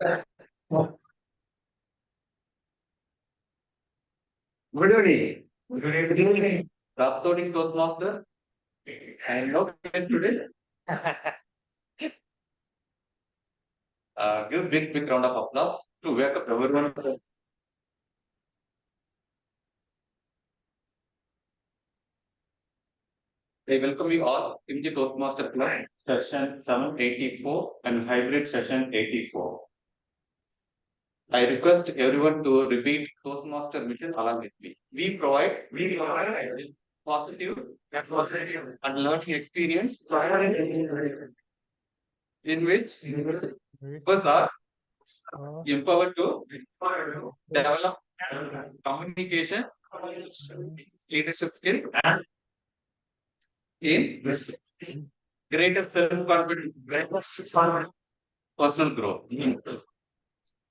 Good evening. Good evening. Rhapsodic Toastmaster. And no guest today. Give big round of applause to wake up everyone. I welcome you all in the Toastmaster Club session 784 and hybrid session 84. I request everyone to repeat Toastmaster mission along with me. We provide positive and learning experience in which members are empowered to develop communication, leadership skill, in greater self-confidence, personal growth.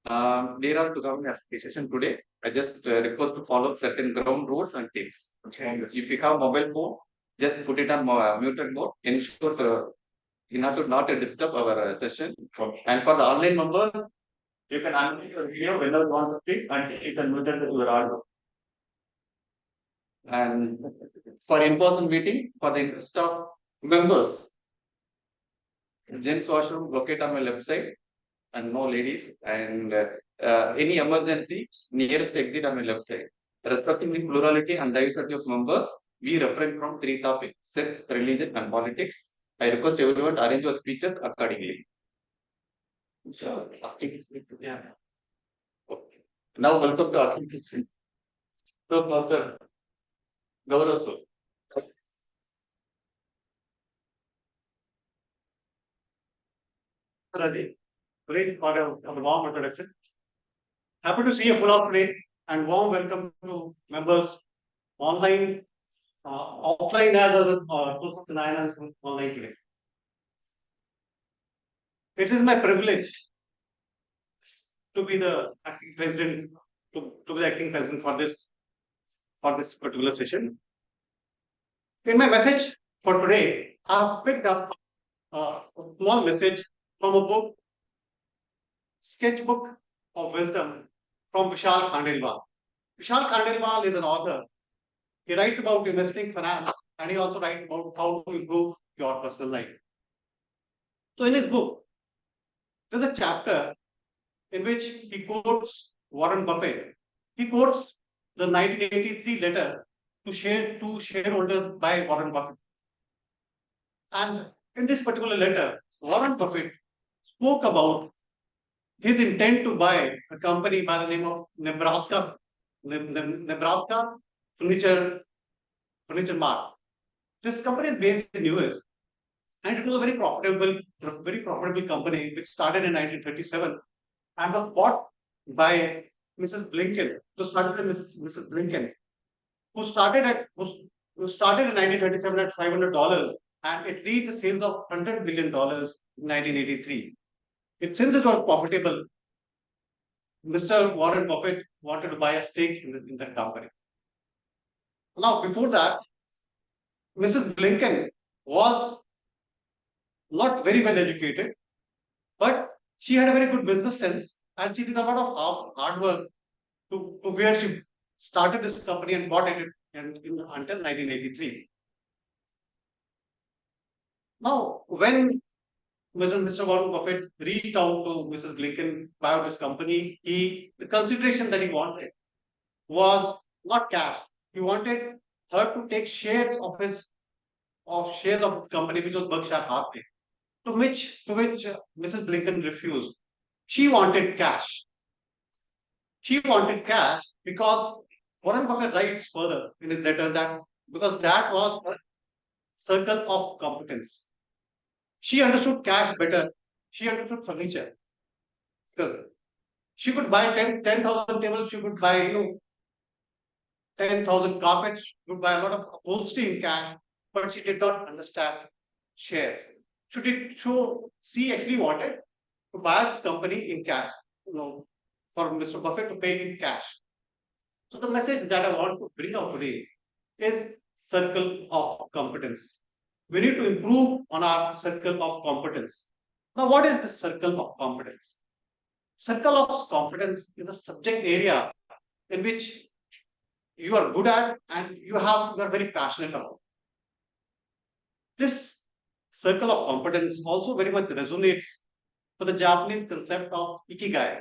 There are to govern session today. I just request to follow certain ground rules and tips. If you have mobile phone, just put it on muted mode. Ensure in order to not disturb our session. And for the online members, you can unmute your video whenever you want to speak and you can mute your audio. And for in-person meeting, for the interest of members, gents washroom locate on my website and no ladies. And any emergency, nearest exit on my website. Respecting the plurality and diversity of members, we refrain from three topics: sex, religion, and politics. I request everyone to arrange your speeches accordingly. Sure. Yeah. Okay. Now, welcome to our history. Master Gaurav sir. Raji, great for a warm introduction. Happy to see a full of today and warm welcome to members online, offline as well as 2009 and online today. It is my privilege to be the acting president, to be the acting president for this particular session. In my message for today, I've picked up a small message from a book, Sketchbook of Wisdom from Vishal Khandelwal. Vishal Khandelwal is an author. He writes about investing finance and he also writes about how to improve your personal life. So in his book, there's a chapter in which he quotes Warren Buffett. He quotes the 1983 letter to shareholders by Warren Buffett. And in this particular letter, Warren Buffett spoke about his intent to buy a company by the name of Nebraska Furniture Mart. This company is based in US, and it was a very profitable company which started in 1937 and was bought by Mrs. Blinken. So started by Mrs. Blinken, who started in 1937 at $500, and it reached the sales of $100 billion in 1983. Since it was profitable, Mr. Warren Buffett wanted to buy a stake in that company. Now, before that, Mrs. Blinken was not very well educated, but she had a very good business sense and she did a lot of hard work to where she started this company and bought it until 1983. Now, when Mr. Warren Buffett reached out to Mrs. Blinken about this company, the consideration that he wanted was not cash. He wanted her to take shares of his company, which was Berkshire Hathaway, to which Mrs. Blinken refused. She wanted cash. She wanted cash because Warren Buffett writes further in his letter that because that was a circle of competence. She understood cash better. She understood furniture. So she could buy 10,000 tables. She could buy 10,000 carpets. She could buy a lot of upholstery in cash, but she did not understand shares. So she actually wanted to buy this company in cash. For Mr. Buffett to pay in cash. So the message that I want to bring out today is circle of competence. We need to improve on our circle of competence. Now, what is the circle of competence? circle of competence is a subject area in which you are good at and you are very passionate about. This circle of competence also very much resonates with the Japanese concept of ikigai,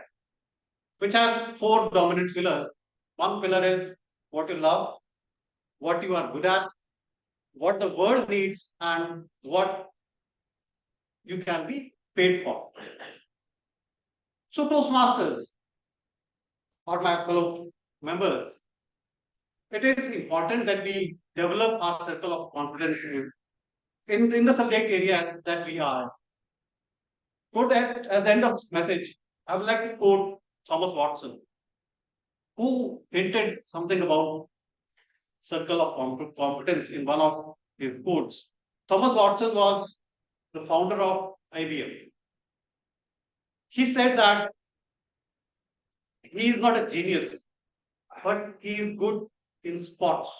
which has four dominant pillars. One pillar is what you love, what you are good at, what the world needs, and what you can be paid for. So, Toastmasters or my fellow members, it is important that we develop our circle of confidence in the subject area that we are. Quote at the end of this message, I would like to quote Thomas Watson, who hinted something about circle of competence in one of his quotes. Thomas Watson was the founder of IBM. He said that he is not a genius, but he is good in sports.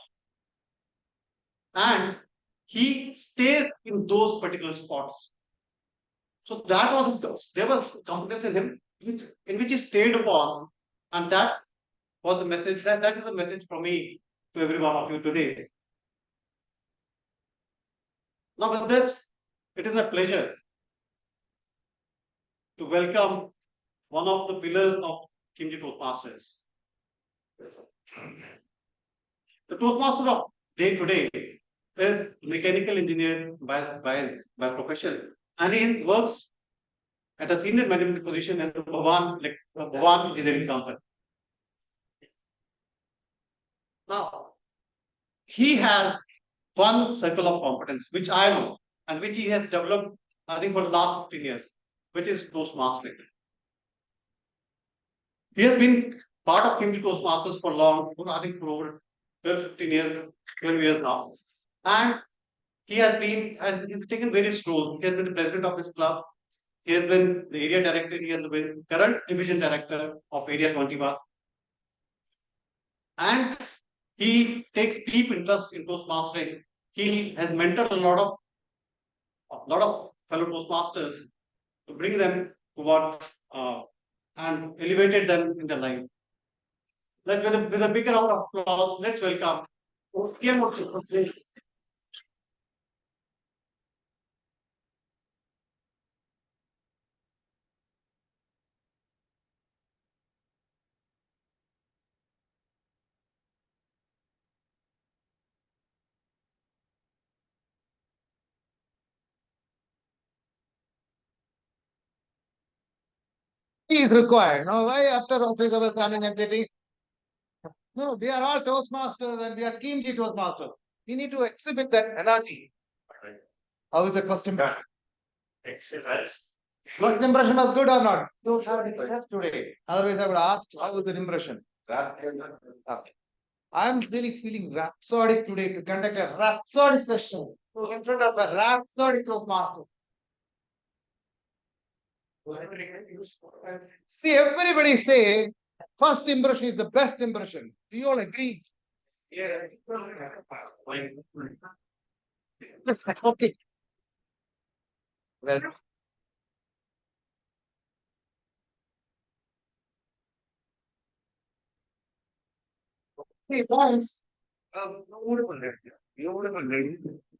And he stays in those particular spots. So that was there was confidence in him in which he stayed upon, and that was the message. That is a message from me to every one of you today. Now, with this, it is my pleasure to welcome one of the pillars of Kimchi Toastmasters. The Toastmaster of day today is mechanical engineer by profession, and he works at a senior management position in the Bhavan Engineering Company. Now, he has one circle of competence, which I know, and which he has developed, I think, for the last 15 years, which is Toastmastering. He has been part of Kimchi Toastmasters for long, I think for over 12, 15 years, 12 years now. And he he's taken various roles. He has been the president of his club. He has been the area director. He has been current division director of Area 21. And he takes deep interest in Toastmastering. He has mentored a lot of fellow Toastmasters to bring them to what and elevated them in their life. With a big round of applause, let's welcome TMOD. Is required. Now, why after office hours coming and sitting? No, we are all Toastmasters and we are Kimchi Toastmasters. We need to exhibit that energy. How is the first impression? Excellent. First impression was good or not? So, yes, today. Otherwise, I would ask, how was the impression? Okay. I'm really feeling rhapsodic today to conduct a rhapsodic session in front of a rhapsodic Toastmaster. See, everybody say first impression is the best impression. Do you all agree? Yeah. Okay. Well, hey, guys.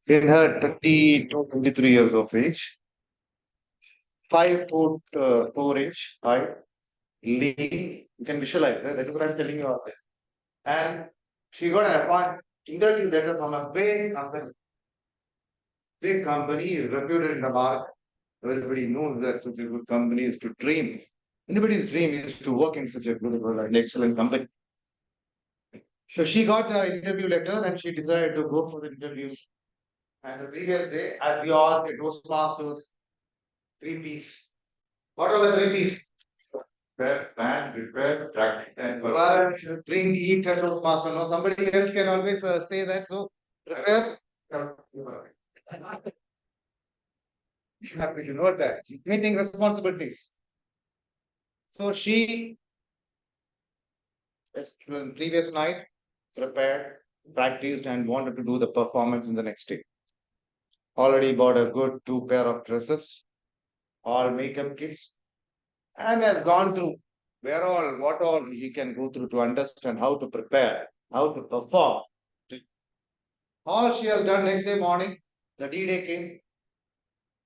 In her 22, 23 years of age, 5 foot 4 inch height, lean. You can visualize that. That is what I'm telling you out there. And she got an appointment interview letter from a big company. Big company is reputed in the market. Everybody knows that such a good company is to dream. Anybody's dream is to work in such a good and excellent company. So she got the interview letter and she decided to go for the interview. And the previous day, as we all say, Toastmasters, 3 P's. What are the 3 P's? Prepare, plan, prepare, practice, and work. Well, drink, eat, and Toastmaster. No, somebody else can always say that. So prepare. Happy to note that. Meeting responsibilities. So she, previous night, prepared, practiced, and wanted to do the performance in the next day. Already bought a good 2 pair of dresses, all makeup kits, and has gone through what all he can go through to understand how to prepare, how to perform. All she has done next day morning, the D-Day came.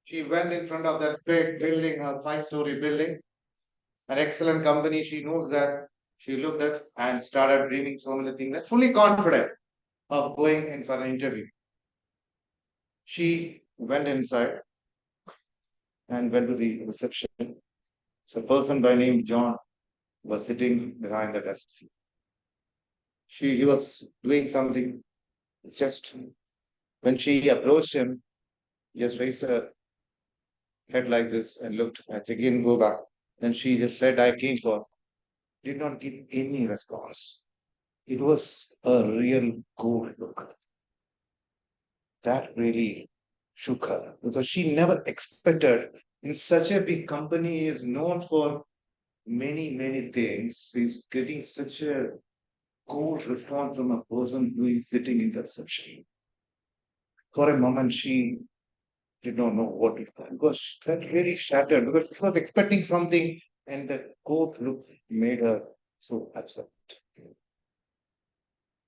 She went in front of that big building, a 5-story building, an excellent company. She knows that. She looked at and started dreaming so many things, and fully confident of going in for an interview. She went inside and went to the reception. So a person by name John was sitting behind the desk. He was doing something. Just when she approached him, he just raised her head like this and looked and again go back. Then she just said, I came for, did not give any response. It was a real cold look. That really shook her because she never expected in such a big company is known for many things. He's getting such a cold response from a person who is sitting in the reception. For a moment, she did not know what it was because that really shattered because she was expecting something and that cold look made her so upset.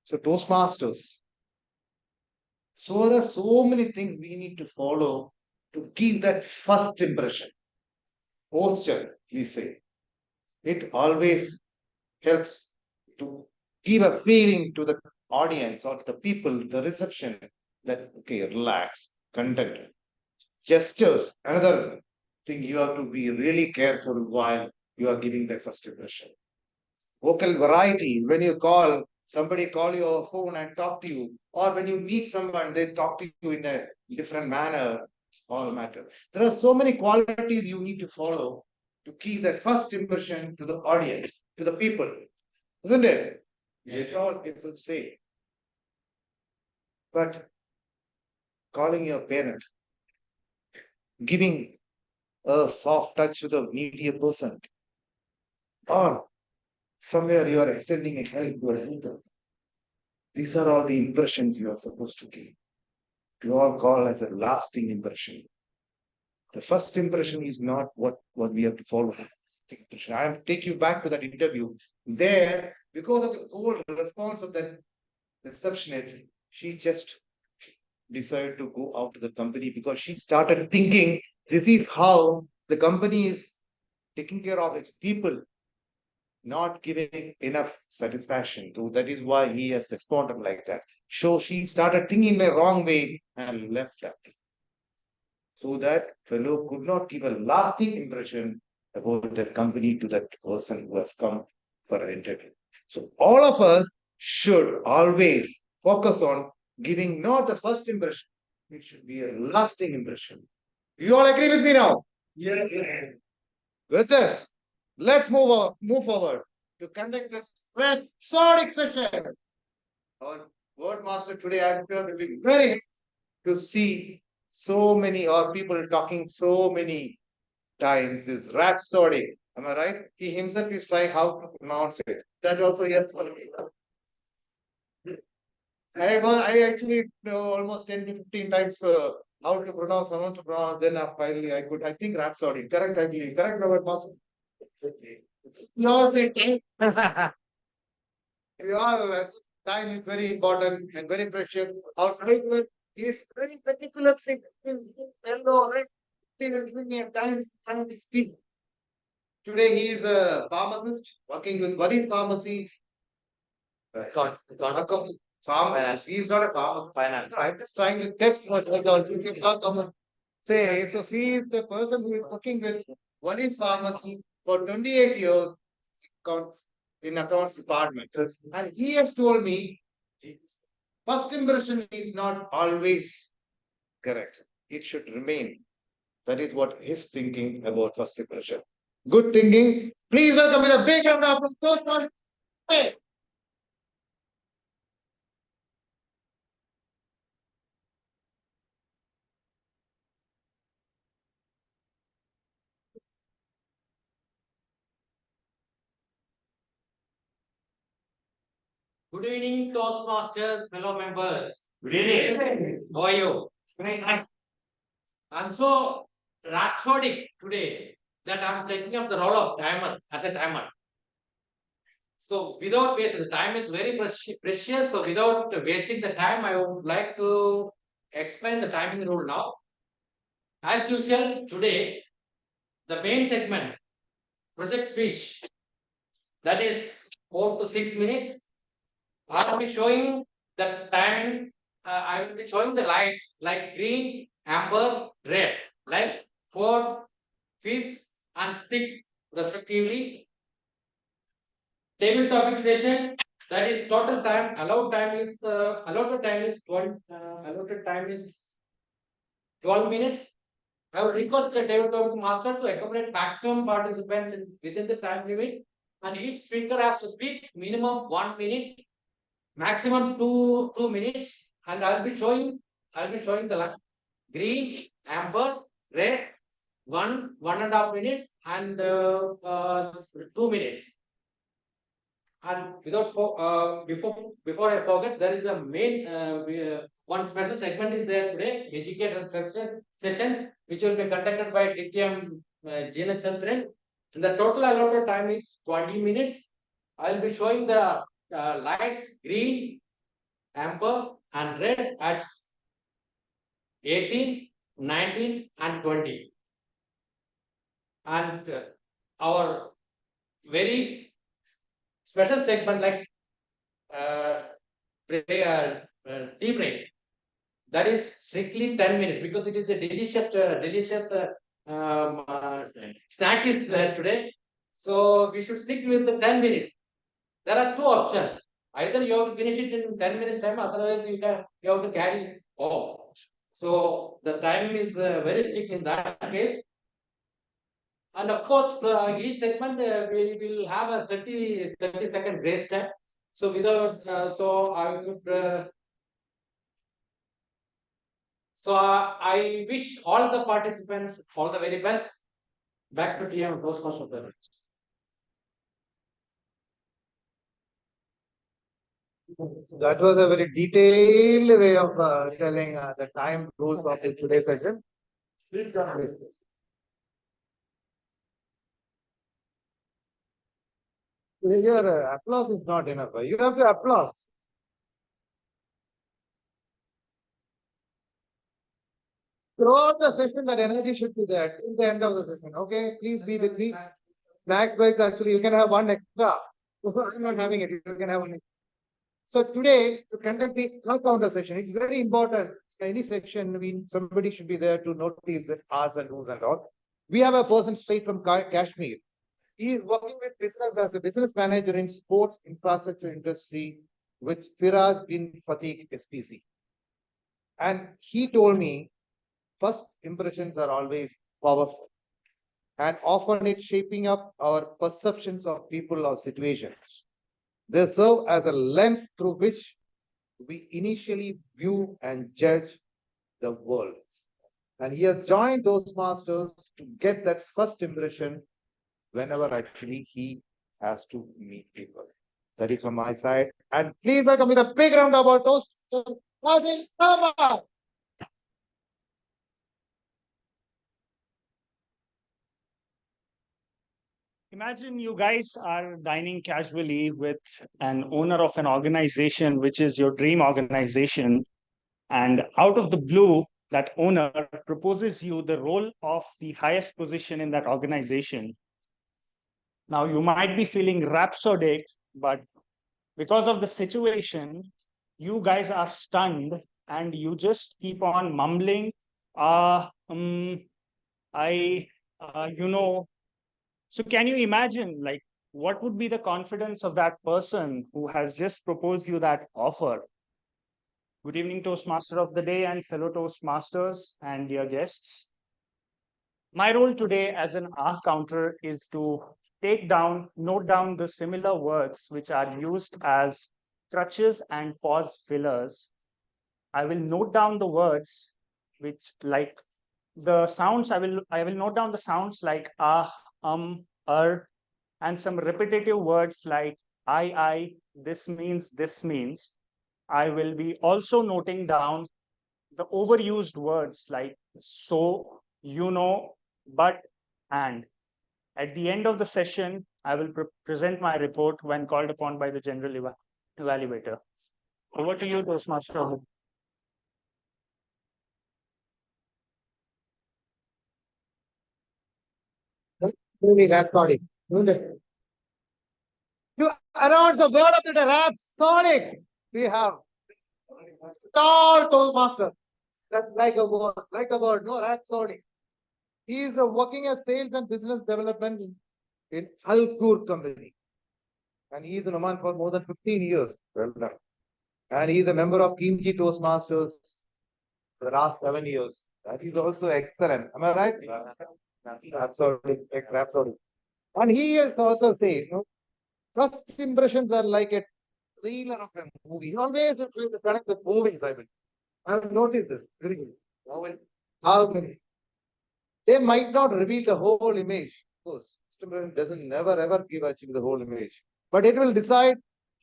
So Toastmasters. So there are so many things we need to follow to give that first impression. Posture, we say. It always helps to give a feeling to the audience or the people, the reception that okay, relax, content. Gestures, another thing you have to be really careful while you are giving that first impression. Vocal variety, when you call, somebody call you over phone and talk to you, or when you meet someone, they talk to you in a different manner, all matter. There are so many qualities you need to follow to give that first impression to the audience, to the people, isn't it? Yes, all people say. But calling your parent, giving a soft touch to the needy person, or somewhere you are extending a help to a neighbor. These are all the impressions you are supposed to give. You all call as a lasting impression. The first impression is not what we have to follow. I will take you back to that interview. There, because of the cold response of that receptionist, she just decided to go out to the company because she started thinking this is how the company is taking care of its people, not giving enough satisfaction. So that is why he has responded like that. So she started thinking the wrong way and left that. So that fellow could not give a lasting impression about the company to that person who has come for an interview. So all of us should always focus on giving not the first impression, it should be a lasting impression. You all agree with me now? Yeah. With this, let's move forward to conduct this rhapsodic session. Our word master today, I'm sure, will be very happy to see so many or people talking so many times is rhapsodic. Am I right? He himself is trying how to pronounce it. That also yes for me. I actually know almost 10 to 15 times how to pronounce, how to pronounce. Then finally I could, I think rhapsodic. Correct, I believe. Correct, Robert Master. You all say time. You all time is very important and very precious. Our time is very particular. Hello, right? Time to speak. Today he is a pharmacist working with Valley Pharmacy. Farmer. He is not a pharmacist. Finance. No, I'm just trying to test what you can talk about. Say, so he is the person who is working with Valley Pharmacy for 28 years in accounts department. And he has told me first impression is not always correct. It should remain. That is what his thinking about first impression. Good thinking. Please welcome with a big round of applause. Hey. Good evening, Toastmasters, fellow members. Good evening. How are you? I'm so rhapsodic today. that I'm taking up the role of timer as a timer. So without wasting the time is very precious. So without wasting the time, I would like to explain the timing rule now. As usual, today the main segment, project speech, that is 4 to 6 minutes. I will be showing the time. I will be showing the lights like green, amber, red, like 4, 5, and 6 respectively. Table topic session, that is total time. Allotted time is 12 minutes. I would request the table topic master to accommodate maximum participants within the time limit, and each speaker has to speak minimum 1 minute, maximum two minutes, and I'll be showing the line. Green, amber, red, 1.5 minutes, and 2 minutes. And before I forget, there is a main one special segment is there today, education session, which will be conducted by TTM Jina Chandran. And the total allotted time is 20 minutes. I will be showing the lights green, amber, and red at 18, 19, and 20. And our very special segment like tea break, that is strictly 10 minutes because it is a delicious snack is there today. So we should stick with the 10 minutes. There are two options. Either you have to finish it in 10 minutes time, otherwise you have to carry home. So the time is very strict in that case. And of course, each segment we will have a 30-second grace time. So without, so I would, I wish all the participants all the very best. Back to TM Toastmasters. That was a very detailed way of telling the time rules of the today's session. Please come this way. Your applause is not enough. You have to applause. Throughout the session, that energy should be there in the end of the session. Okay, please be with me. Snacks breaks, actually, you can have one extra. I'm not having it. You can have one extra. So today, to conduct the counter session, it's very important. Any section, somebody should be there to notice the R's and O's and all. We have a person straight from Kashmir. He is working with business as a business manager in sports infrastructure industry with Firaz bin Fatih SPC. And he told me, first impressions are always powerful and often it's shaping up our perceptions of people or situations. They serve as a lens through which we initially view and judge the world. And he has joined those masters to get that first impression whenever actually he has to meet people. That is from my side. And please welcome with a big round of applause. Imagine you guys are dining casually with an owner of an organization, which is your dream organization. And out of the blue, that owner proposes you the role of the highest position in that organization. Now, you might be feeling rhapsodic, but because of the situation, you guys are stunned and you just keep on mumbling, you know. So can you imagine, like, what would be the confidence of that person who has just proposed you that offer? Good evening, Toastmaster of the day and fellow Toastmasters and dear guests. My role today as an R counter is to note down the similar words which are used as crutches and pause fillers. I will note down the words which, like the sounds, I will note down the sounds like and some repetitive words like I, this means. I will be also noting down the overused words like so, but, and. At the end of the session, I will present my report when called upon by the general evaluator. Over to you, Toastmaster. Maybe Rhapsodic. To announce the word of the day, Rhapsodic. We have star Toastmaster. That's like a word, no Rhapsodic. He is working as sales and business development in Alkur company. And he is in Oman for more than 15 years. Well done. And he is a member of Kimchi Toastmasters for the last 7 years. That is also excellent. Am I right? Rhapsodic. And he also says, first impressions are like a trailer of a movie. He always tries to connect with movies, I mean. I have noticed this. Very good. How many? They might not reveal the whole image. Of course, first impression doesn't never ever give actually the whole image. But it will decide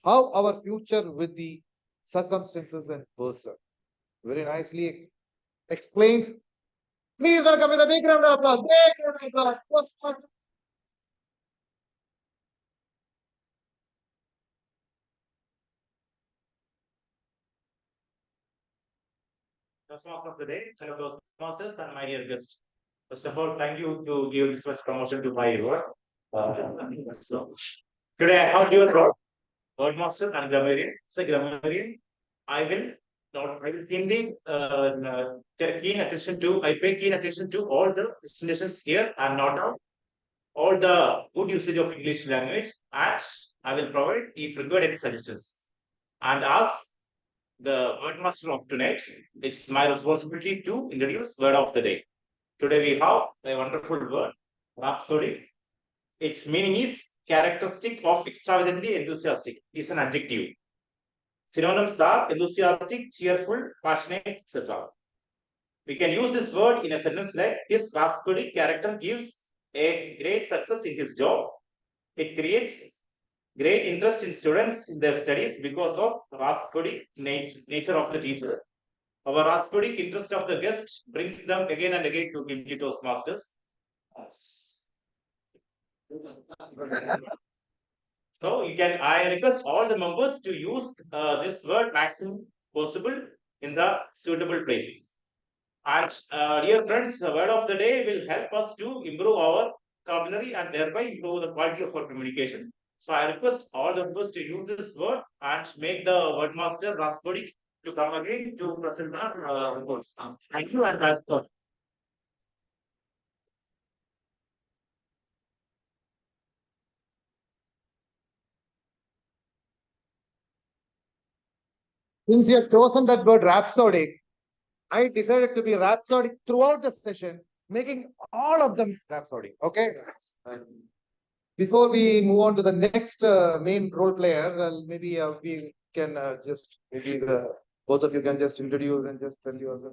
how our future with the circumstances and person. Very nicely explained. Please welcome with a big round of applause. Big round of applause. Toastmaster of the day, fellow Toastmasters, and my dear guest. First of all, thank you to give this first promotion to my work. So, today I have your role, Wordmaster and Grammarian. So, Grammarian, I will keenly I pay keen attention to all the presentations here and note down all the good usage of English language, and I will provide if required any suggestions. And as the wordmaster of tonight, it's my responsibility to introduce word of the day. Today we have a wonderful word, rhapsodic. Its meaning is characteristic of extravagantly enthusiastic. It's an adjective. Synonyms are enthusiastic, cheerful, passionate, etc. We can use this word in a sentence like his rhapsodic character gives a great success in his job. It creates great interest in students in their studies because of rhapsodic nature of the teacher. Our rhapsodic interest of the guest brings them again and again to Kimchi Toastmasters. So I request all the members to use this word maximum possible in the suitable place. And dear friends, the word of the day will help us to improve our vocabulary and thereby improve the quality of our communication. So I request all the members to use this word and make the wordmaster Rhapsodic to come again to present the reports. Thank you and that's all. Since you have chosen that word rhapsodic, I decided to be rhapsodic throughout the session, making all of them rhapsodic. Okay. Before we move on to the next main role player, maybe we can just maybe both of you can just introduce and just tell yourself.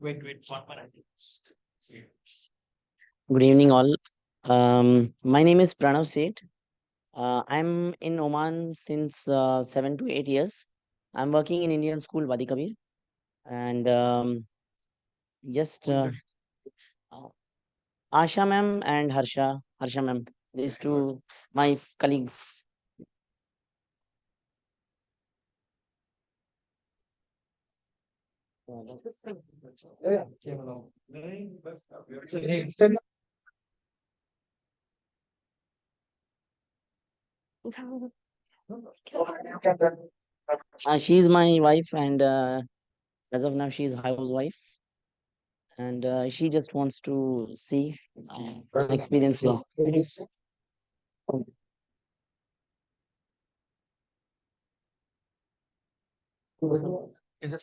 Wait, 1 minute. Good evening, all. My name is Pranav Seth. I'm in Oman since 7 to 8 years. I'm working in Indian school, Wadi Kabir. And just Asha ma'am and Harsha ma'am, these two, my colleagues. She's my wife, and as of now, she's housewife, and she just wants to see experience law.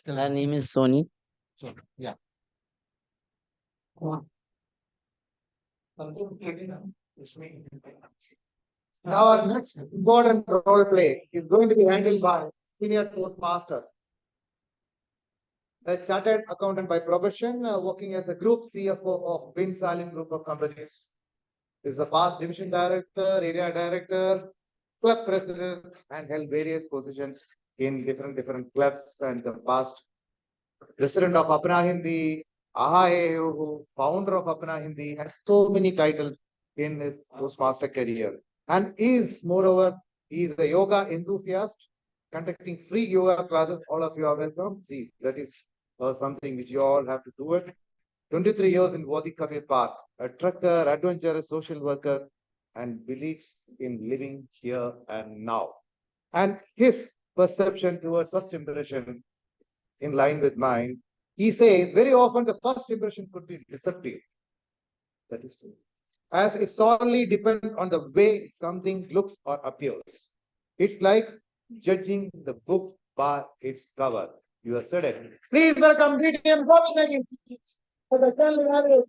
Her name is Sony. Yeah. Now our next important role play is going to be handled by senior Toastmaster, a chartered accountant by profession, working as a group CFO of Bin Salim Group of Companies. Is a past division director, area director, club president and held various positions in different clubs and the past. President of Apna Hindi, AHA, founder of Apna Hindi, and so many titles in his Toastmaster career. And is, moreover, he is a yoga enthusiast, conducting free yoga classes. All of you are welcome. See, that is something which you all have to do it. 23 years in Wadi Kabir Park, a trucker, adventurous social worker, and believes in living here and now. And his perception towards first impression in line with mine, he says very often the first impression could be deceptive. That is true. As it solely depends on the way something looks or appears. It's like judging the book by its cover. You have said it. Please welcome KTM for the channel.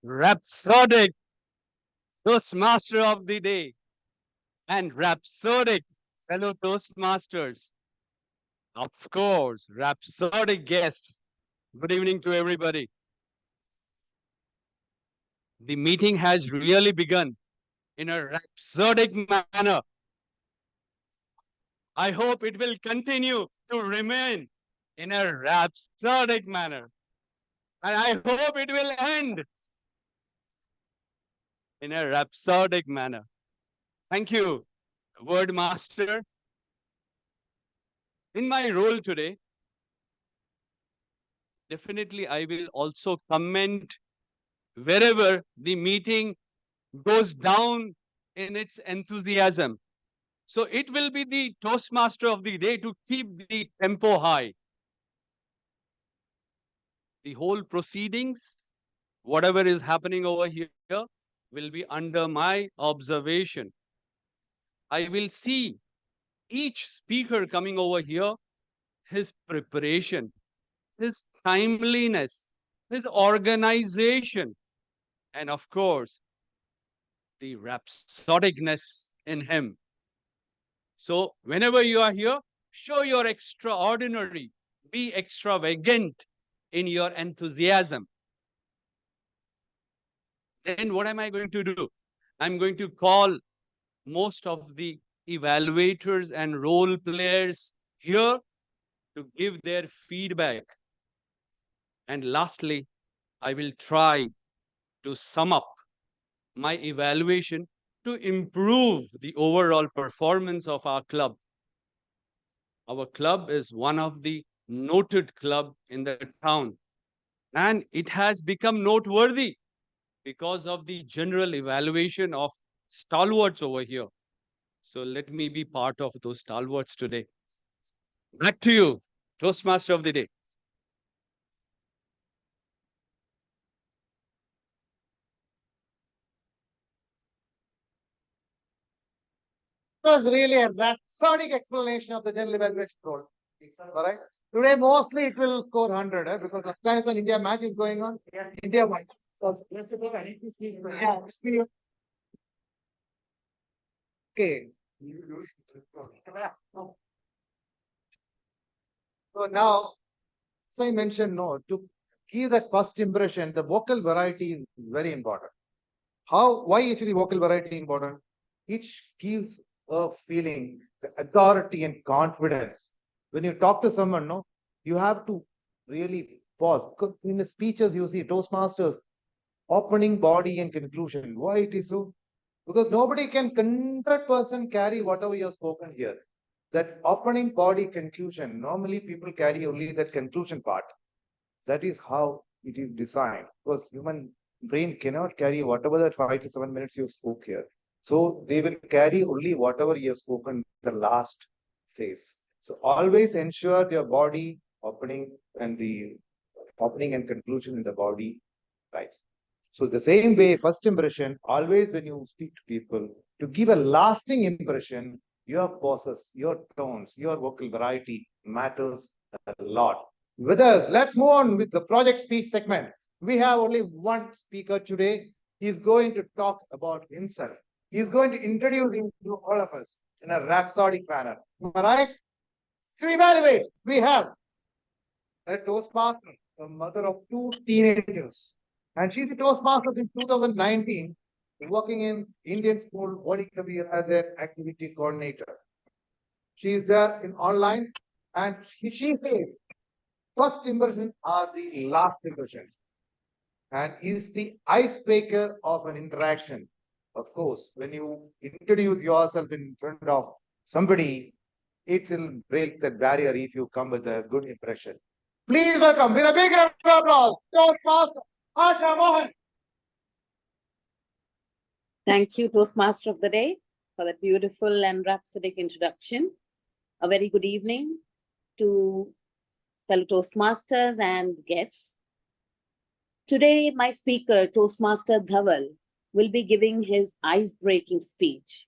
Rhapsodic, Toastmaster of the day, and Rhapsodic, fellow Toastmasters. Of course, Rhapsodic guests. Good evening to everybody. The meeting has really begun in a rhapsodic manner. I hope it will continue to remain in a rhapsodic manner. And I hope it will end in a rhapsodic manner. Thank you, Word Master. In my role today, definitely I will also comment wherever the meeting goes down in its enthusiasm. So it will be the Toastmaster of the day to keep the tempo high. The whole proceedings, whatever is happening over here, will be under my observation. I will see each speaker coming over here, his preparation, his timeliness, his organization, and of course, the rhapsodicness in him. So whenever you are here, show your extraordinary, be extravagant in your enthusiasm. Then what am I going to do? I'm going to call most of the evaluators and role players here to give their feedback. And lastly, I will try to sum up my evaluation to improve the overall performance of our club. Our club is one of the noted club in the town, and it has become noteworthy because of the general evaluation of stalwarts over here. So let me be part of those stalwarts today. Back to you, Toastmaster of the day. It was really a rhapsodic explanation of the general evaluation role. All right. Today, mostly it will score 100 because Afghanistan India match is going on. India won. So, yeah, okay. So now, as I mentioned, no, to give that first impression, the vocal variety is very important. Why actually vocal variety important? It gives a feeling, the authority and confidence. When you talk to someone, no, you have to really pause. Because in the speeches, you see Toastmasters, opening body and conclusion. Why it is so? Because nobody can 100% carry whatever you have spoken here. That opening body conclusion, normally people carry only that conclusion part. That is how it is designed. Because human brain cannot carry whatever that 5 to 7 minutes you spoke here. So they will carry only whatever you have spoken the last phase. So always ensure your body opening and the opening and conclusion in the body right. So the same way, first impression, always when you speak to people, to give a lasting impression, your pauses, your tones, your vocal variety matters a lot. With us, let's move on with the project speech segment. We have only one speaker today. He's going to talk about himself. He's going to introduce him to all of us in a rhapsodic manner. Am I right? To evaluate, we have a Toastmaster, the mother of two teenagers. And she's a Toastmaster in 2019, working in Indian school Wadi Kabir as an activity coordinator. She is there in online, and she says first impressions are the last impressions and is the icebreaker of an interaction. Of course, when you introduce yourself in front of somebody, it will break the barrier if you come with a good impression. Please welcome with a big round of applause, Toastmaster Asha Mohan. Thank you, Toastmaster of the Day, for that beautiful and rhapsodic introduction. A very good evening to fellow Toastmasters and guests. Today, my speaker, Toastmaster Dhaval, will be giving his ice-breaking speech.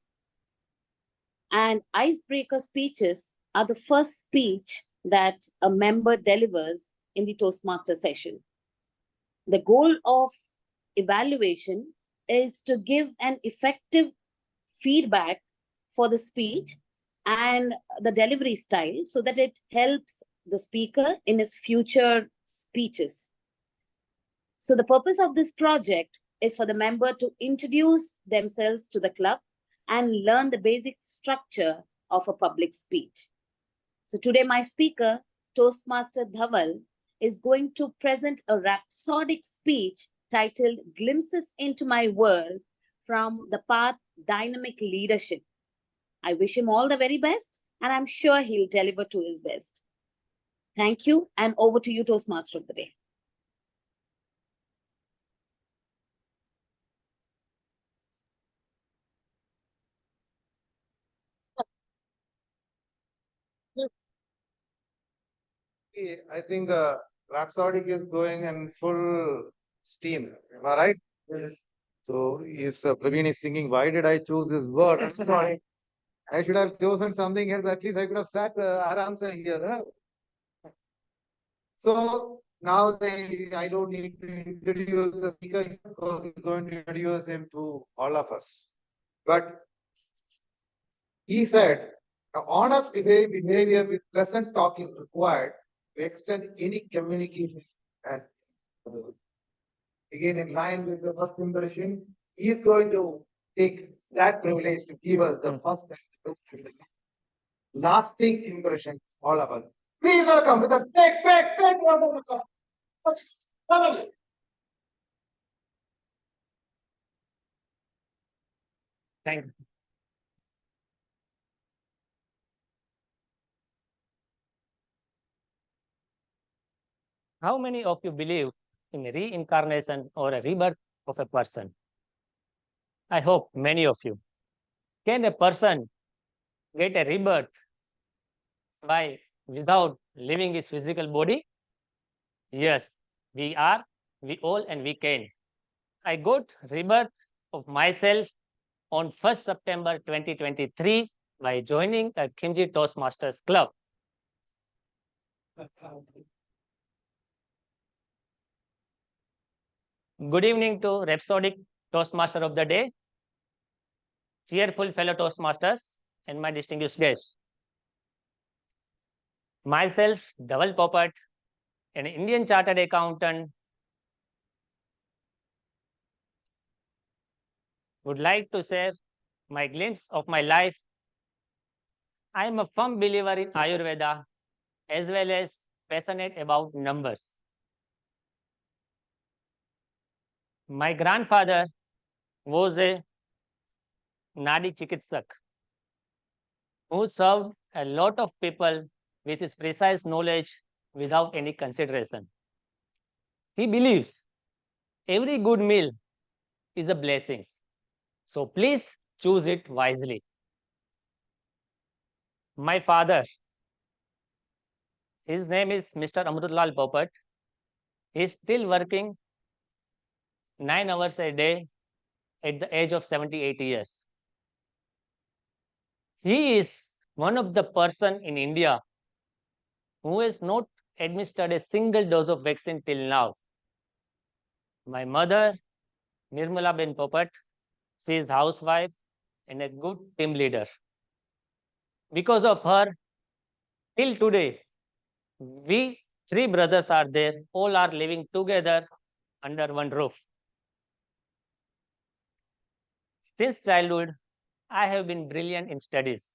And icebreaker speeches are the first speech that a member delivers in the Toastmaster session. The goal of evaluation is to give an effective feedback for the speech and the delivery style so that it helps the speaker in his future speeches. So the purpose of this project is for the member to introduce themselves to the club and learn the basic structure of a public speech. So today my speaker, Toastmaster Dhaval, is going to present a rhapsodic speech titled Glimpses into My World from the Path Dynamic Leadership. I wish him all the very best, and I'm sure he'll deliver to his best. Thank you, and over to you, Toastmaster of the Day. I think Rhapsodic is going in full steam. Am I right? Yes. So Praveen is thinking, why did I choose this word? I'm sorry. I should have chosen something else. At least I could have sat around here. Huh? So now I don't need to introduce the speaker because he's going to introduce him to all of us. But he said, honest behavior with pleasant talk is required to extend any communication. And again, in line with the first impression, he is going to take that privilege to give us the first lasting impression, all of us. Please welcome with a big round of applause. Thank you. How many of you believe in a reincarnation or a rebirth of a person? I hope many of you. Can a person get a rebirth by without leaving his physical body? Yes, we all, and we can. I got rebirth of myself on 1st September 2023 by joining a Kimchi Toastmasters Club. Good evening to Rhapsodic Toastmaster of the Day, cheerful fellow Toastmasters, and my distinguished guests. Myself, Dhaval Popat, an Indian chartered accountant, would like to share my glimpse of my life. I am a firm believer in Ayurveda as well as passionate about numbers. My grandfather was a Nadi Chikitsak who served a lot of people with his precise knowledge without any consideration. He believes every good meal is a blessing. So please choose it wisely. My father, his name is Mr. Amrutlal Popat. He is still working 9 hours a day at the age of 78 years. He is one of the person in India who has not administered a single dose of vaccine till now. My mother, Nirmala Ben Popat, she is housewife and a good team leader. Because of her, till today, we Three brothers are there, all are living together under one roof. Since childhood, I have been brilliant in studies.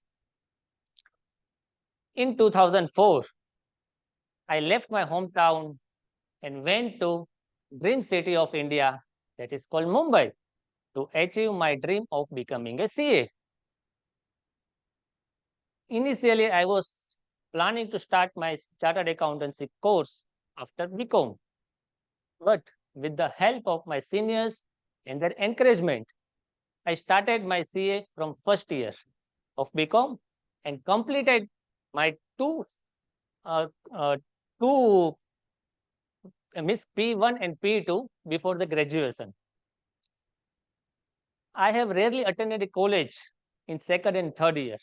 In 2004, I left my hometown and went to dream city of India, that is called Mumbai, to achieve my dream of becoming a CA. Initially, I was planning to start my chartered accountancy course after BCom. But with the help of my seniors and their encouragement, I started my CA from first year of BCom and completed my two Miss P1 and P2 before the graduation. I have rarely attended a college in second and third year.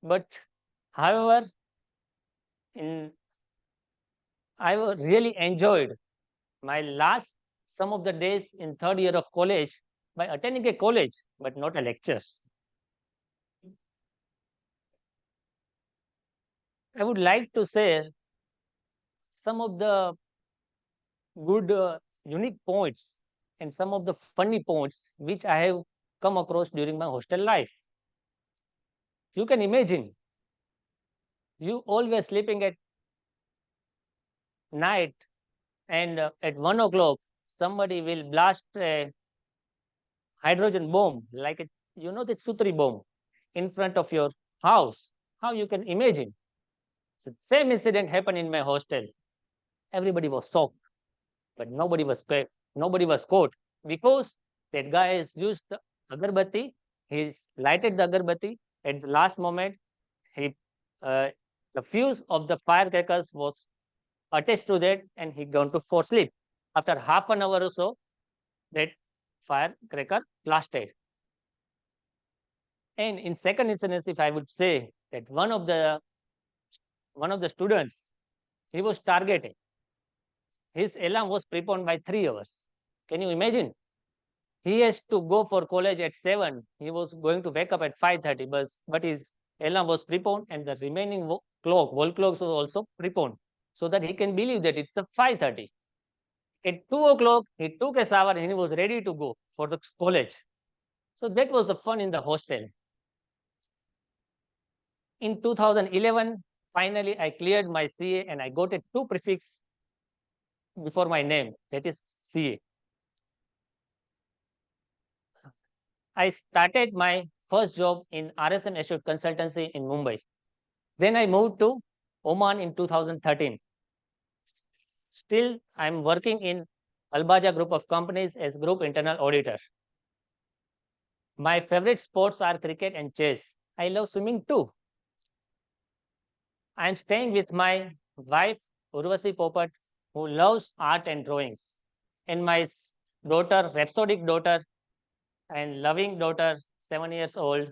But however, I really enjoyed my last some of the days in third year of college by attending a college, but not a lectures. I would like to share some of the good unique points and some of the funny points which I have come across during my hostel life. You can imagine, you always sleeping at night and at 1 o'clock somebody will blast a hydrogen bomb like a, the Sutri bomb in front of your house. How you can imagine? So same incident happened in my hostel. Everybody was shocked, but nobody was caught because that guy has used the agarbatti. He lighted the agarbatti at the last moment. He the fuse of the firecrackers was attached to that, and he gone to for sleep. After half an hour or so, that firecracker blasted. And in second instance, if I would say that one of the students, he was targeted. His alarm was preponed by 3 hours. Can you imagine? He has to go for college at 7. He was going to wake up at 5:30, but his alarm was preponed and the remaining wall clocks was also preponed so that he can believe that it's a 5:30. At 2 o'clock, he took a shower and he was ready to go for the college. So that was the fun in the hostel. In 2011, finally, I cleared my CA and I got a 2 prefix before my name, that is CA. I started my first job in RSM Assured Consultancy in Mumbai. Then I moved to Oman in 2013. Still, I'm working in Albaja Group of companies as Group Internal Auditor. My favorite sports are cricket and chess. I love swimming too. I'm staying with my wife, Urvasi Popat, who loves art and drawings, and my daughter, Rhapsodic daughter, and loving daughter, 7 years old,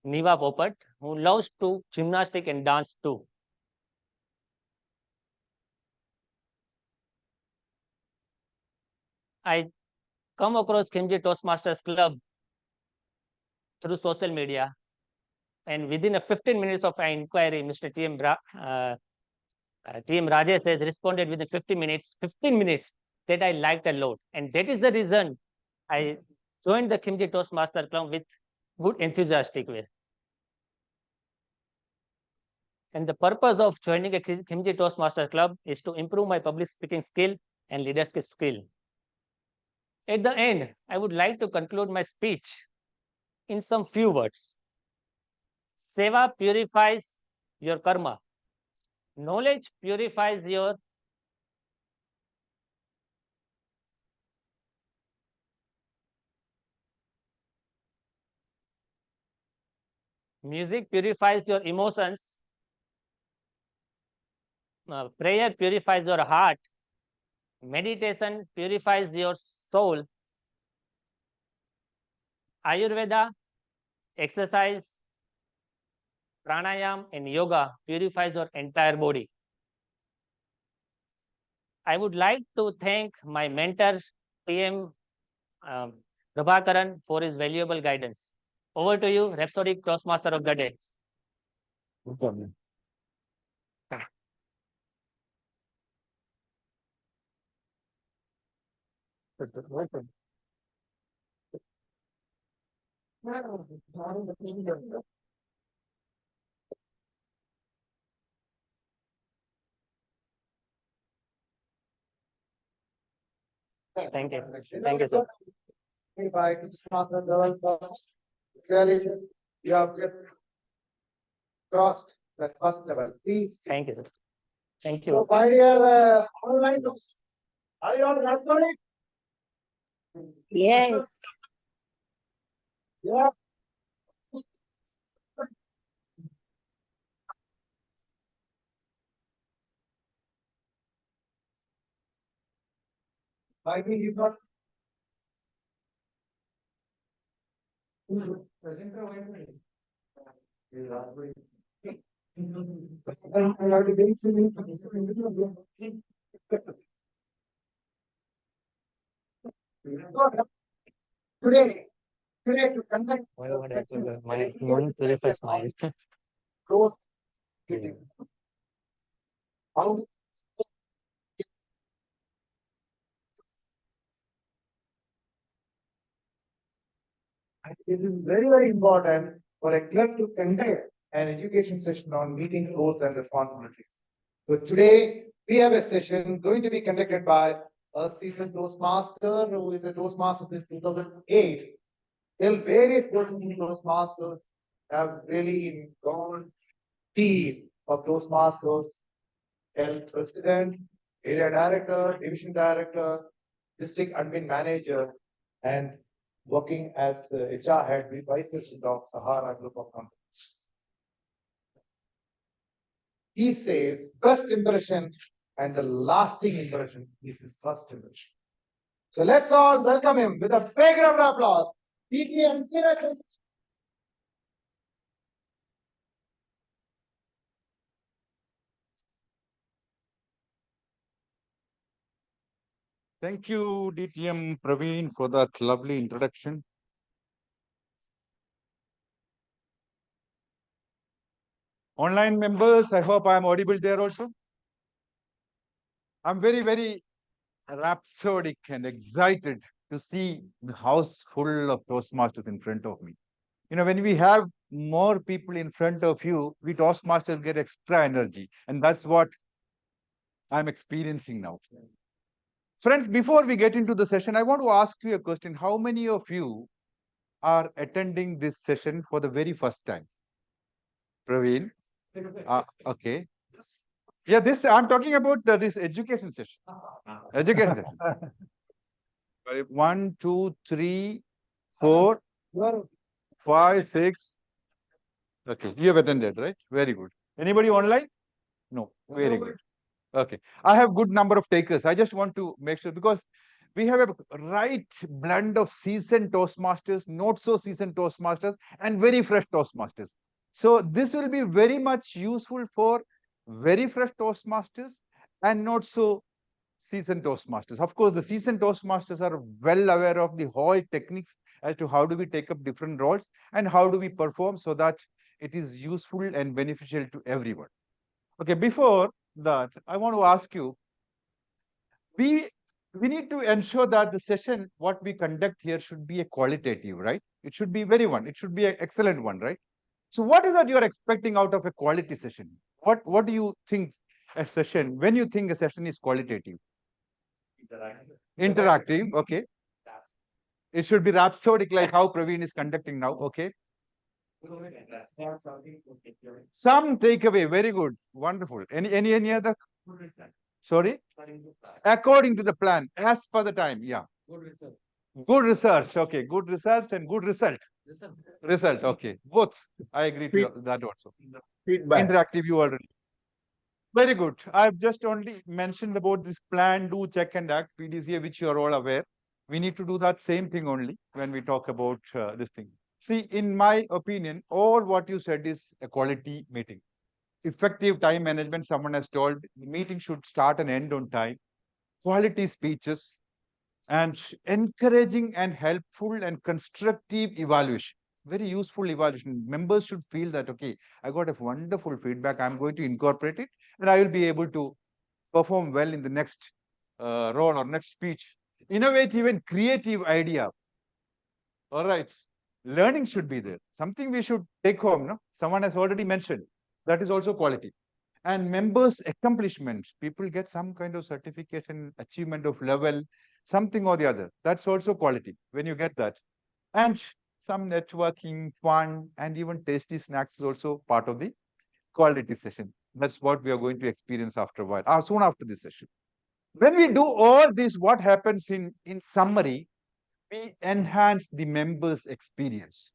Niva Popat, who loves to gymnastic and dance too. I come across Khimji Toastmasters Club through social media, and within a 15 minutes of an inquiry, Mr. TM Rajesh has responded within 15 minutes that I liked a lot. And that is the reason I joined the Khimji Toastmaster Club with good enthusiastic way. And the purpose of joining a Khimji Toastmaster Club is to improve my public speaking skill and leadership skill. At the end, I would like to conclude my speech in some few words. Seva purifies your karma. Knowledge purifies your music, purifies your emotions. Prayer purifies your heart. Meditation purifies your soul. Ayurveda, exercise, pranayam, and yoga purifies your entire body. I would like to thank my mentor, TM Prabhakaran, for his valuable guidance. Over to you, Rhapsodic Toastmaster of the Day. Thank you. Thank you, sir. By Master level, really, you have just crossed that first level. Please. Thank you, sir. Thank So, you. my dear online, are you on Rhapsodic? Yes. Yeah. I think you got. Today, to conduct What happened? My going to refresh my. growth meeting. How and it is very, very important for a club to conduct an education session on meeting roles and responsibilities. So today we have a session going to be conducted by a seasoned Toastmaster who is a Toastmaster since 2008. Till various Toastmasters have really gone team of Toastmasters, held president, area director, division director, district admin manager, and working as HR head with vice president of Sahara Group of Companies. He says first impression and the lasting impression is his first impression. So let's all welcome him with a big round of applause. TTM. Thank you, DTM Praveen, for that lovely introduction. Online members, I hope I am audible there also. I'm very, very rhapsodic and excited to see the house full of Toastmasters in front of me. You know, when we have more people in front of you, we Toastmasters get extra energy. And that's what I'm experiencing now. Friends, before we get into the session, I want to ask you a question. How many of you are attending this session for the very first time? Praveen? Okay. Yeah, this I'm talking about this education session. Education session. 1, 2, 3, 4, 5, 6. Okay, you have attended, right? Very good. Anybody online? No, very good. Okay, I have good number of takers. I just want to make sure because we have a right blend of seasoned Toastmasters, not so seasoned Toastmasters, and very fresh Toastmasters. So this will be very much useful for very fresh Toastmasters and not so seasoned Toastmasters. Of course, the seasoned Toastmasters are well aware of the whole techniques as to how do we take up different roles and how do we perform so that it is useful and beneficial to everyone. Okay, before that, I want to ask you, we need to ensure that the session, what we conduct here should be a qualitative, right? It should be it should be an excellent one, right? So what is that you are expecting out of a quality session? What do you think a session, when you think a session is qualitative? Interactive, okay. It should be rhapsodic like how Praveen is conducting now, okay. Some takeaway, very good, wonderful. Any other? Sorry? According to the plan, as per the time, yeah. Good research, okay. Good research and good result. Result, okay. Both, I agree to that also. Feedback. Interactive, you already. Very good. I've just only mentioned about this plan, do, check and act, PDCA, which you are all aware. We need to do that same thing only when we talk about this thing. See, in my opinion, all what you said is a quality meeting. Effective time management, someone has told, the meeting should start and end on time. Quality speeches and encouraging and helpful and constructive evaluation. Very useful evaluation. Members should feel that, okay, I got a wonderful feedback. I'm going to incorporate it and I will be able to perform well in the next role or next speech innovative and creative idea. All right. Learning should be there. Something we should take home. No, someone has already mentioned that is also quality. And members' accomplishments. People get some kind of certification, achievement of level, something or the other. That's also quality when you get that. And some networking, fun, and even tasty snacks is also part of the quality session. That's what we are going to experience after a while, soon after this session. When we do all this, what happens in summary, we enhance the members' experience.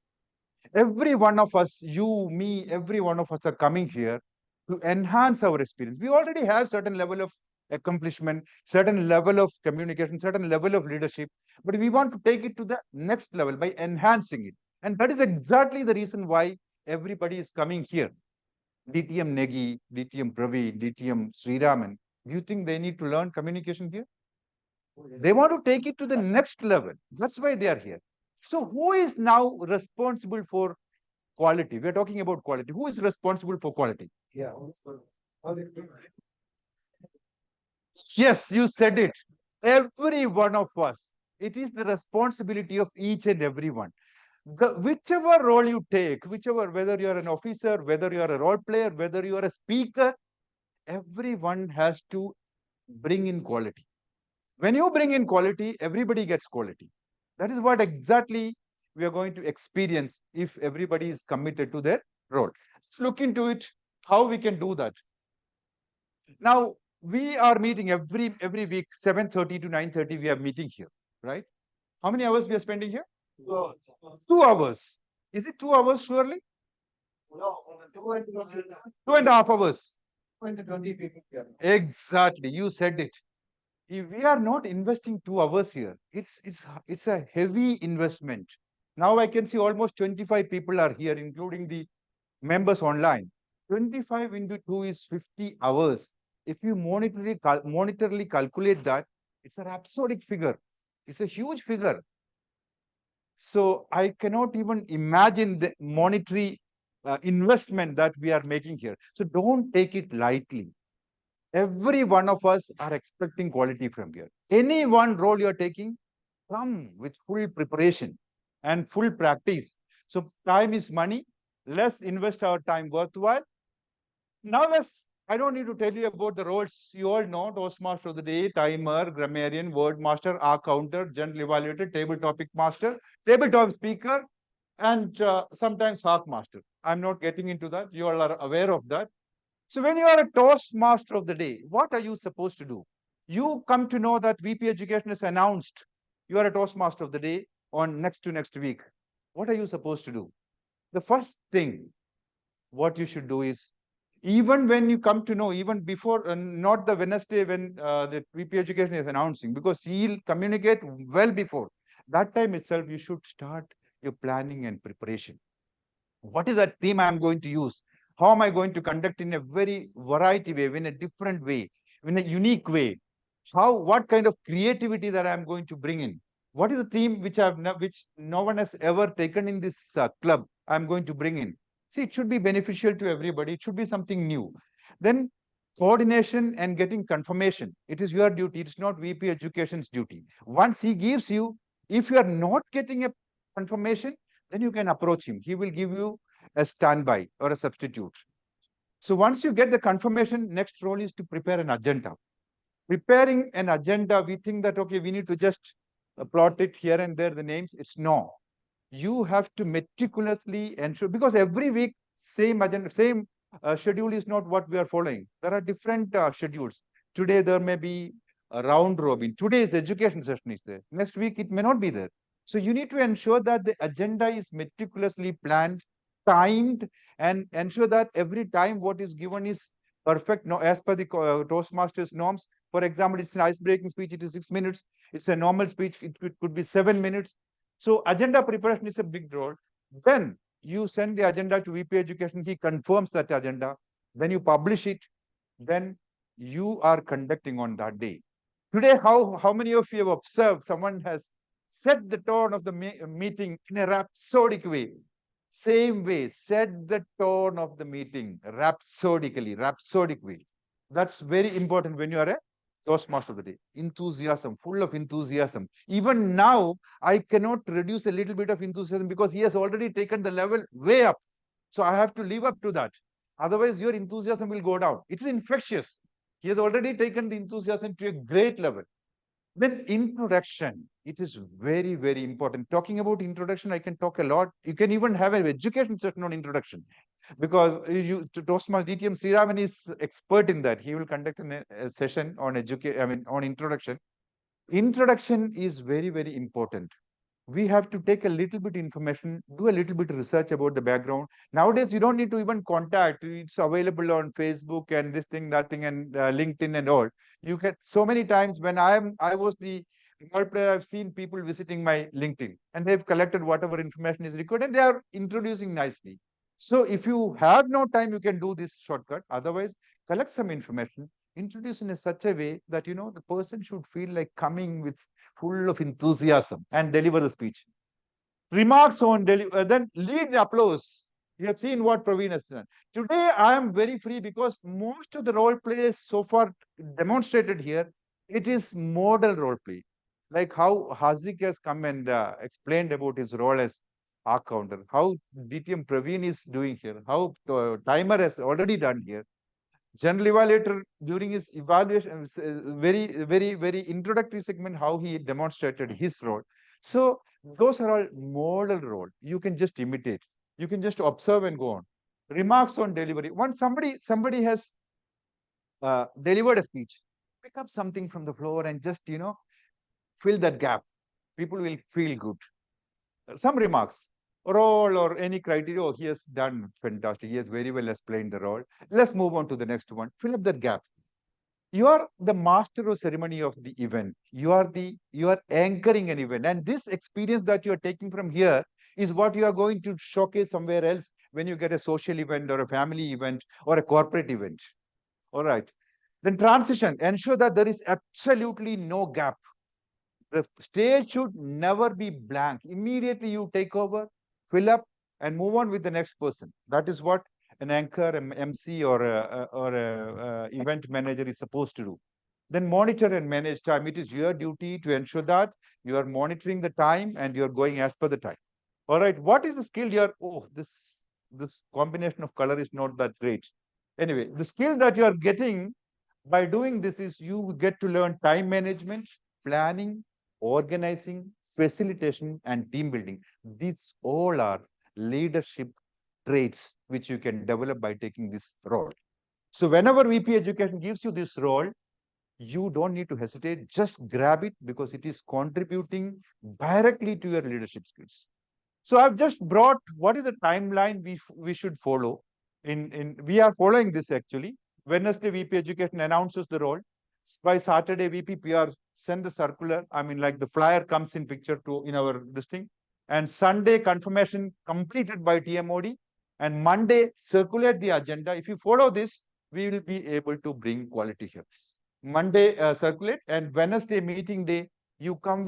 Every one of us, you, me, every one of us are coming here to enhance our experience. We already have certain level of accomplishment, certain level of communication, certain level of leadership, but we want to take it to the next level by enhancing it. And that is exactly the reason why everybody is coming here. DTM Negi, DTM Praveen, DTM Sriraman. Do you think they need to learn communication here? They want to take it to the next level. That's why they are here. So who is now responsible for quality? We are talking about quality. Who is responsible for quality? Yeah. Yes, you said it. Every one of us. It is the responsibility of each and every one. Whichever role you take, whichever, whether you are an officer, whether you are a role player, whether you are a speaker, everyone has to bring in quality. When you bring in quality, everybody gets quality. That is what exactly we are going to experience if everybody is committed to their role. Let's look into it, how we can do that. Now, we are meeting every week, 7:30 to 9:30, we are meeting here, right? How many hours we are spending here? 2 hours. Is it 2 hours surely? No, 2.5 hours. 20 people here. Exactly, you said it. If we are not investing 2 hours here, it's a heavy investment. Now I can see almost 25 people are here, including the members online. 25 into 2 is 50 hours. If you monetarily calculate that, it's a rhapsodic figure. It's a huge figure. So I cannot even imagine the monetary investment that we are making here. So don't take it lightly. Every one of us are expecting quality from here. Any one role you're taking, come with full preparation and full practice. So time is money. Let's invest our time worthwhile. Now I don't need to tell you about the roles. You all know: Toastmaster of the day, timer, grammarian, word master, R counter, general evaluator, table topic master, tabletop speaker, and sometimes Hark master. I'm not getting into that. You all are aware of that. So when you are a Toastmaster of the day, what are you supposed to do? You come to know that VP Education has announced you are a Toastmaster of the day on next week. What are you supposed to do? The first thing, what you should do is, even when you come to know, even before, not the Wednesday when the VP Education is announcing, because he'll communicate well before. That time itself, you should start your planning and preparation. What is that theme I'm going to use? How am I going to conduct in a very variety way, in a different way, in a unique way? What kind of creativity that I'm going to bring in? What is the theme which no one has ever taken in this club? I'm going to bring in. See, it should be beneficial to everybody. It should be something new. Then coordination and getting confirmation. It is your duty. It's not VP Education's duty. Once he gives you, if you are not getting a confirmation, then you can approach him. He will give you a standby or a substitute. So once you get the confirmation, next role is to prepare an agenda. Preparing an agenda, we think that, okay, we need to just plot it here and there, the names. It's no. You have to meticulously ensure, because every week, same agenda, same schedule is not what we are following. There are different schedules. Today, there may be a round robin. Today's education session is there. Next week, it may not be there. So you need to ensure that the agenda is meticulously planned, timed, and ensure that every time what is given is perfect, no, as per the Toastmasters norms. For example, it's an ice-breaking speech, it is 6 minutes. It's a normal speech, it could be 7 minutes. So agenda preparation is a big role. Then you send the agenda to VP Education, he confirms that agenda. When you publish it, then you are conducting on that day. Today, how many of you have observed someone has set the tone of the meeting in a rhapsodic way? Same way, set the tone of the meeting rhapsodic way. That's very important when you are a Toastmaster of the day, enthusiasm, full of enthusiasm. Even now, I cannot reduce a little bit of enthusiasm because he has already taken the level way up. So I have to live up to that. Otherwise, your enthusiasm will go down. It is infectious. He has already taken the enthusiasm to a great level. Then introduction, it is very, very important. Talking about introduction, I can talk a lot. You can even have an education session on introduction because Toastmaster DTM Sriraman is expert in that. He will conduct a session on on introduction. Introduction is very, very important. We have to take a little bit information, do a little bit research about the background. Nowadays, you don't need to even contact. It's available on Facebook and this thing, that thing, and LinkedIn and all. You get so many times when I was the role player, I've seen people visiting my LinkedIn and they've collected whatever information is required and they are introducing nicely. So if you have no time, you can do this shortcut. Otherwise, collect some information, introduce in such a way that the person should feel like coming with full of enthusiasm and deliver the speech. Remarks on then lead the applause. You have seen what Praveen has done. Today, I am very free because most of the role plays so far demonstrated here, it is model role play. Like how Hazik has come and explained about his role as arc counter, how DTM Praveen is doing here, how Timer has already done here. General evaluator during his evaluation, very introductory segment, how he demonstrated his role. So those are all model role. You can just imitate. You can just observe and go on. Remarks on delivery. Once somebody has delivered a speech, pick up something from the floor and just fill that gap. People will feel good. Some remarks. Role or any criteria. Oh, he has done fantastic. He has very well explained the role. Let's move on to the next one. Fill up that gap. You are the master of ceremony of the event. You are anchoring an event. And this experience that you are taking from here is what you are going to showcase somewhere else when you get a social event or a family event or a corporate event. All right. Then transition. Ensure that there is absolutely no gap. The stage should never be blank. Immediately you take over, fill up, and move on with the next person. That is what an anchor, an MC, or a event manager is supposed to do. Then monitor and manage time. It is your duty to ensure that you are monitoring the time and you are going as per the time. All right. What is the skill you are? Oh, this combination of color is not that great. Anyway, the skill that you are getting by doing this is you get to learn time management, planning, organizing, facilitation, and team building. These all are leadership traits which you can develop by taking this role. So whenever VP Education gives you this role, you don't need to hesitate. Just grab it because it is contributing directly to your leadership skills. So I've just brought what is the timeline we should follow. We are following this actually. Wednesday, VP Education announces the role. By Saturday, VP PR send the circular. I mean, like the flyer comes in picture in our listing. And Sunday, confirmation completed by TMOD. And Monday, circulate the agenda. If you follow this, we will be able to bring quality here. Monday, circulate, and Wednesday, meeting day, you come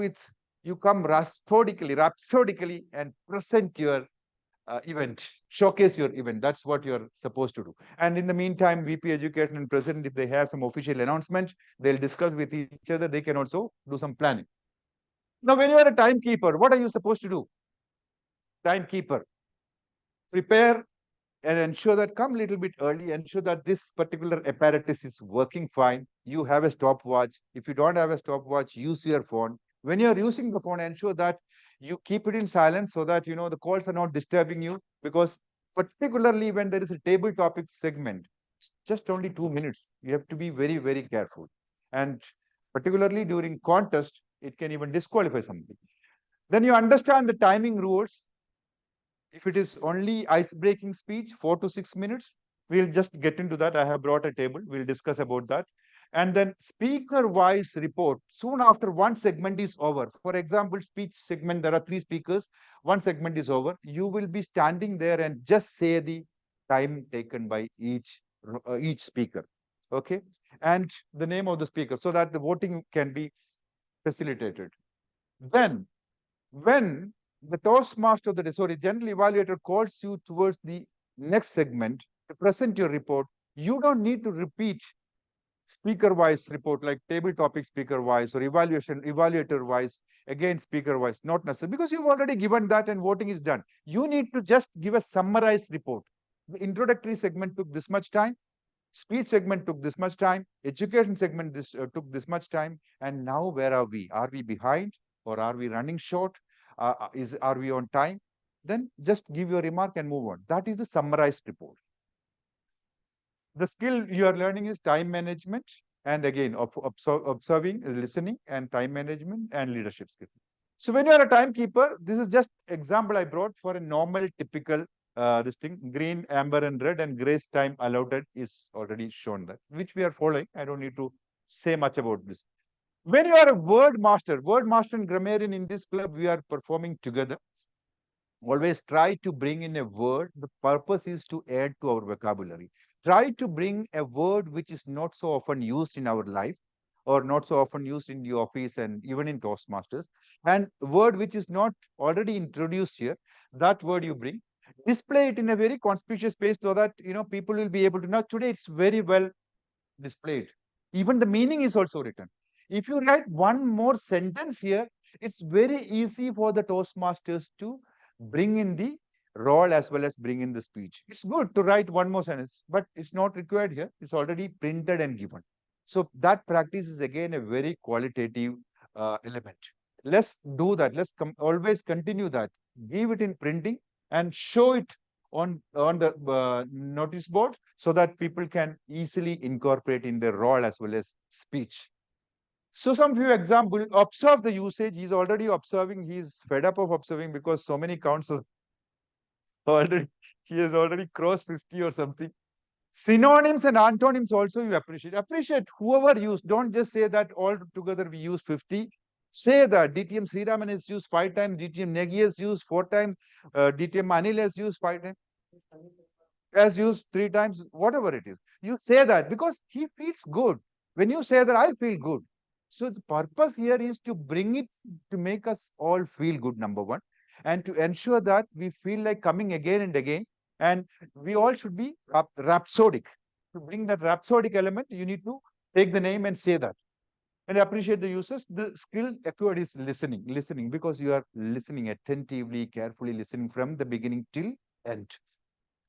rhapsodically and present your event, showcase your event. That's what you're supposed to do. And in the meantime, VP Education and President, if they have some official announcement, they'll discuss with each other. They can also do some planning. Now, when you are a timekeeper, what are you supposed to do? Timekeeper, prepare and ensure that come a little bit early, ensure that this particular apparatus is working fine. You have a stopwatch. If you don't have a stopwatch, use your phone. When you're using the phone, ensure that you keep it in silence so that the calls are not disturbing you, because particularly when there is a table topic segment, just only 2 minutes, you have to be very, very careful. And particularly during contest, it can even disqualify somebody. Then you understand the timing rules. If it is only ice-breaking speech, 4 to 6 minutes, we'll just get into that. I have brought a table. We'll discuss about that. And then speaker-wise report. Soon after one segment is over. For example, speech segment, there are 3 speakers. One segment is over. You will be standing there and just say the time taken by each speaker. Okay. And the name of the speaker so that the voting can be facilitated. Then when the Toastmaster, general evaluator calls you towards the next segment to present your report, you don't need to repeat speaker wise report, like table topic speaker wise or evaluator wise, again speaker wise, not necessary, because you've already given that and voting is done. You need to just give a summarized report. The introductory segment took this much time, speech segment took this much time, education segment took this much time, and now where are we? Are we behind or are we running short? Are we on time? Then just give your remark and move on. That is the summarized report. The skill you are learning is time management, and again observing, listening, and time management and leadership skill. So when you are a timekeeper, this is just example I brought for a normal typical this thing, green, amber, and red, and grace time allotted is already shown that, which we are following. I don't need to say much about this. When you are a word master and grammarian in this club, we are performing together. Always try to bring in a word. The purpose is to add to our vocabulary. Try to bring a word which is not so often used in our life, or not so often used in the office and even in Toastmasters, and word which is not already introduced here. That word you bring, display it in a very conspicuous place so that people will be able to. Now today it's very well displayed. Even the meaning is also written. If you write one more sentence here, it's very easy for the Toastmasters to bring in the role as well as bring in the speech. It's good to write one more sentence, but it's not required here. It's already printed and given. So that practice is again a very qualitative element. Let's do that. Let's always continue that. Give it in printing and show it on the notice board so that people can easily incorporate in their role as well as speech. So some few examples, observe the usage. He's already observing. He's fed up of observing because so many councils already, he has already crossed 50 or something. Synonyms and antonyms also you appreciate. Appreciate whoever used. Don't just say that all together we use 50. Say that DTM Sriraman is used 5 times, DTM Negi is used 4 times, DTM Anil is used 5 times, as used 3 times, whatever it is. You say that because he feels good. When you say that, I feel good. So the purpose here is to bring it to make us all feel good, number one, and to ensure that we feel like coming again and again. And we all should be rhapsodic. To bring that rhapsodic element, you need to take the name and say that. And appreciate the users. The skill acquired is listening, because you are listening attentively, carefully listening from the beginning till end.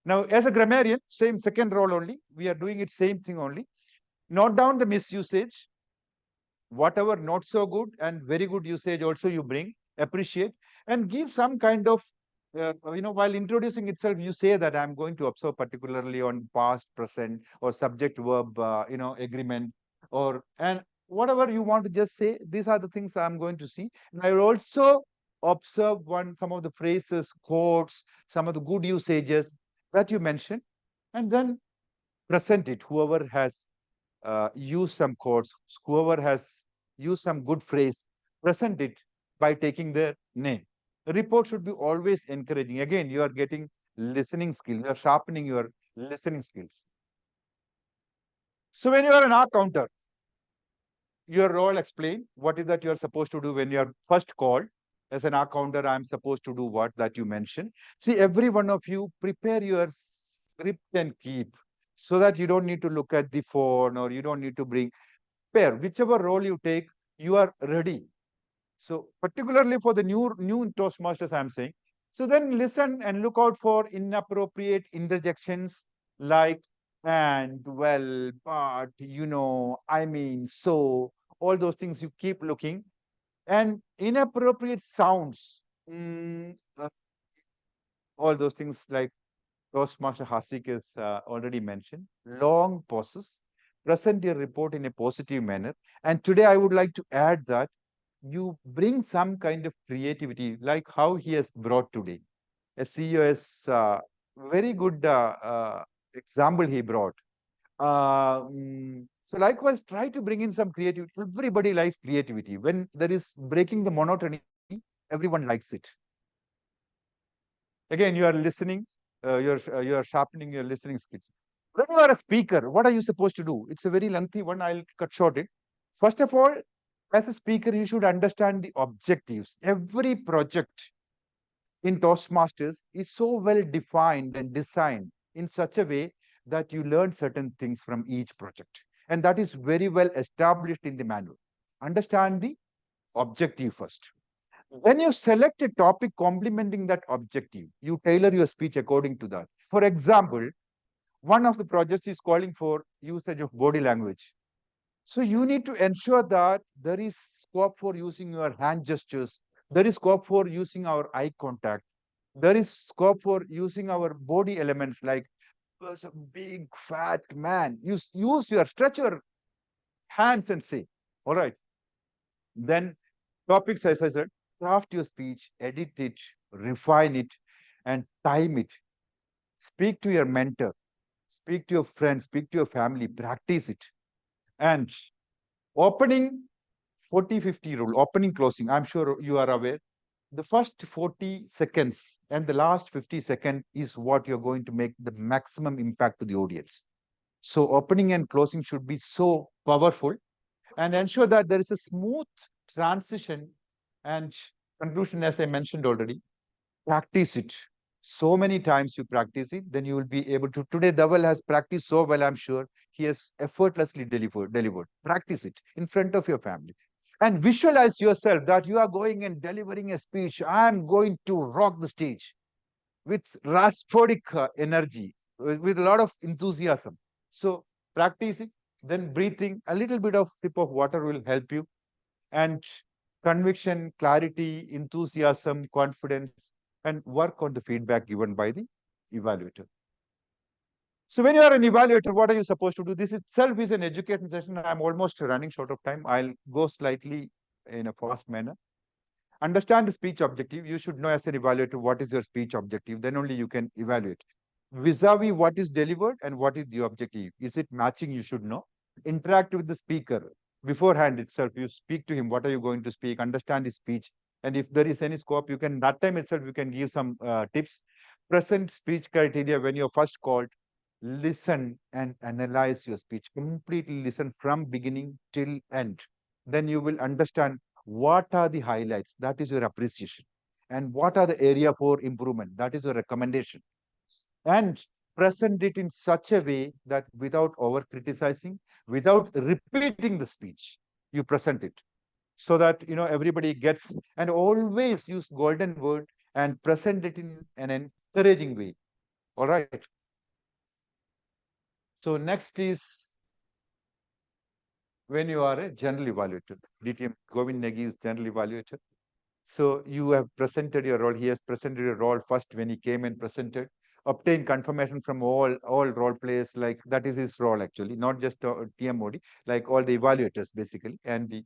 Now, as a grammarian, same second role only. We are doing it same thing only. Note down the misusage. Whatever not so good and very good usage also you bring, appreciate, and give some kind of, while introducing itself, you say that I'm going to observe particularly on past, present, or subject verb, agreement, and whatever you want to just say, these are the things I'm going to see. And I will also observe some of the phrases, quotes, some of the good usages that you mentioned, and then present it. Whoever has used some quotes, whoever has used some good phrase, present it by taking their name. The report should be always encouraging. Again, you are getting listening skills, you are sharpening your listening skills. So when you are an R counter, your role explain what is that you are supposed to do when you are first called. As an R counter, I'm supposed to do what that you mentioned. See, every one of you prepare your script and keep, so that you don't need to look at the phone or you don't need to bring pair. Whichever role you take, you are ready. So particularly for the new Toastmasters, I'm saying. So then listen and look out for inappropriate interjections like and, well, but, I mean, so, all those things you keep looking. And inappropriate sounds, all those things like Toastmaster Hasik is already mentioned. Long pauses, present your report in a positive manner. And today I would like to add that you bring some kind of creativity, like how he has brought today. A CEO is very good example he brought. So likewise, try to bring in some creativity. Everybody likes creativity. When there is breaking the monotony, everyone likes it. Again, you are listening, you are sharpening your listening skills. When you are a speaker, what are you supposed to do? It's a very lengthy one. I'll cut short it. First of all, as a speaker, you should understand the objectives. Every project in Toastmasters is so well defined and designed in such a way that you learn certain things from each project. and that is very well established in the manual. Understand the objective first. When you select a topic complementing that objective, you tailor your speech according to that. For example, one of the projects is calling for usage of body language. So you need to ensure that there is scope for using your hand gestures. There is scope for using our eye contact. There is scope for using our body elements like a big fat man. Stretch your hands and say, all right. Then topics, as I said, craft your speech, edit it, refine it, and time it. Speak to your mentor, speak to your friends, speak to your family, practice it. And opening 40-50 rule, opening, closing, I'm sure you are aware. The first 40 seconds and the last 50 seconds is what you're going to make the maximum impact to the audience. So opening and closing should be so powerful, and ensure that there is a smooth transition and conclusion, as I mentioned already. Practice it. So many times you practice it, then you will be able to. Today, Dhaval has practiced so well, I'm sure. He has effortlessly delivered. Practice it in front of your family. And visualize yourself that you are going and delivering a speech. I'm going to rock the stage with Rhapsodic energy, with a lot of enthusiasm. So practice it, then breathing, a little bit of sip of water will help you. And conviction, clarity, enthusiasm, confidence, and work on the feedback given by the evaluator. So when you are an evaluator, what are you supposed to do? This itself is an education session. I'm almost running short of time. I'll go slightly in a fast manner. Understand the speech objective. You should know as an evaluator what is your speech objective. Then only you can evaluate. Vis-a-vis what is delivered and what is the objective. Is it matching? You should know. Interact with the speaker. Beforehand itself, you speak to him. What are you going to speak? Understand his speech. And if there is any scope, you can, that time itself, you can give some tips. Present speech criteria when you're first called. Listen and analyze your speech. Completely listen from beginning till end. Then you will understand what are the highlights. That is your appreciation. And what are the area for improvement. That is your recommendation. And present it in such a way that without over criticizing, without repeating the speech, you present it so that everybody gets. And always use golden word and present it in an encouraging way. All right. So next is when you are a general evaluator. DTM Govind Negi is general evaluator. So you have presented your role. He has presented your role first when he came and presented. Obtain confirmation from all role players, like that is his role actually, not just TMOD, like all the evaluators basically, and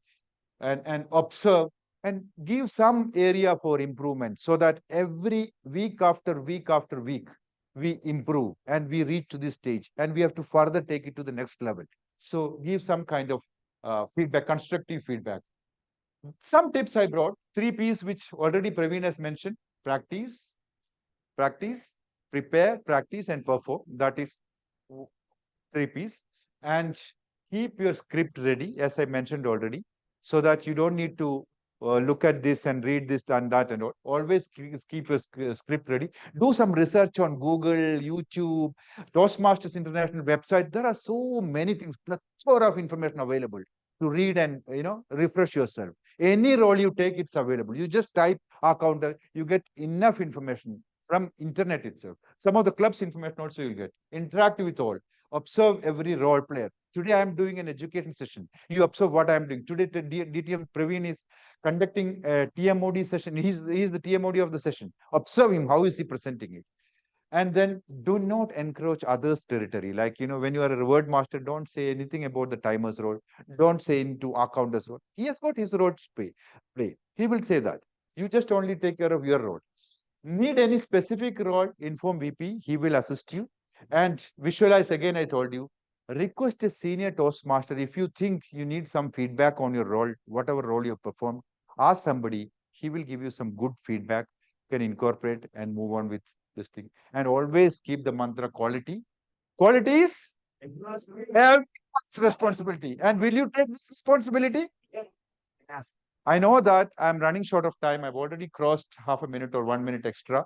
observe and give some area for improvement so that every week after week after week we improve and we reach to this stage and we have to further take it to the next level. So give some kind of feedback, constructive feedback. Some tips I brought, 3 P's, which already Praveen has mentioned: practice, prepare, practice, and perform. That is 3 P's. And keep your script ready, as I mentioned already, so that you don't need to look at this and read this and that and all. Always keep your script ready. Do some research on Google, YouTube, Toastmasters International website. There are so many things, plethora of information available to read and refresh yourself. Any role you take, it's available. You just type counter, you get enough information from internet itself. Some of the club's information also you'll get. Interact with all. Observe every role player. Today I am doing an education session. You observe what I am doing. Today DTM Praveen is conducting a TMOD session. He's the TMOD of the session. Observe him. How is he presenting it? And then do not encroach others' territory. Like, when you are a word master, don't say anything about the timer's role. Don't say into accounter's role. He has got his role to play. He will say that. You just only take care of your role. Need any specific role, inform VP. He will assist you. And visualize, again, I told you, request a senior Toastmaster. If you think you need some feedback on your role, whatever role you perform, ask somebody. He will give you some good feedback. You can incorporate and move on with this thing. And always keep the mantra quality. Quality is everyone's responsibility. And will you take this responsibility? Yes. I know that I'm running short of time. I've already crossed half a minute or 1 minute extra.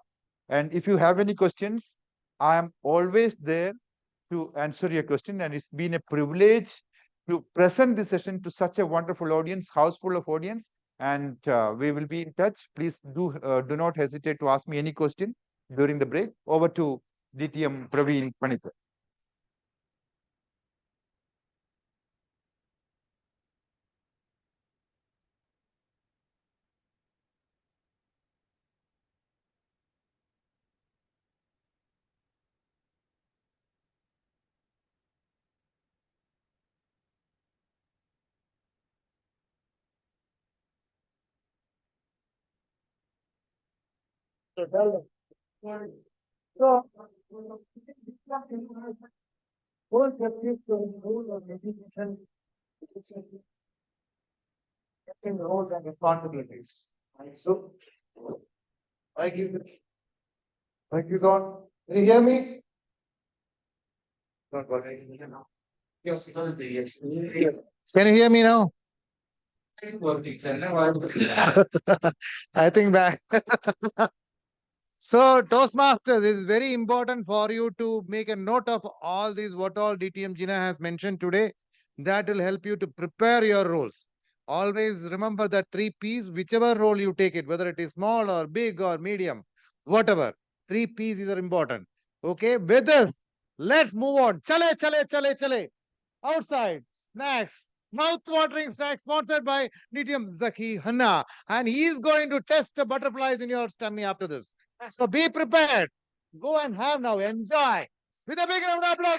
And if you have any questions, I am always there to answer your question. And it's been a privilege to present this session to such a wonderful audience, house full of audience, and we will be in touch. Please do not hesitate to ask me any question during the break. Over to DTM Praveen Panicker. Roles and responsibilities. So, I give on. Can you hear me? Not working. Yes. Can you hear me now? I think back. So, Toastmasters is very important for you to make a note of all these what all DTM Gina has mentioned today. That will help you to prepare your roles. Always remember the 3 P's, whichever role you take it, whether it is small or big or medium, whatever. 3 P's are important. Okay, with this, let's move on. Chale, chale, chale, chale. Outside, snacks, mouth-watering snacks sponsored by DTM Zaki Hanna. And he is going to test the butterflies in your tummy after this. So be prepared. Go and have now. Enjoy. With a big round of applause.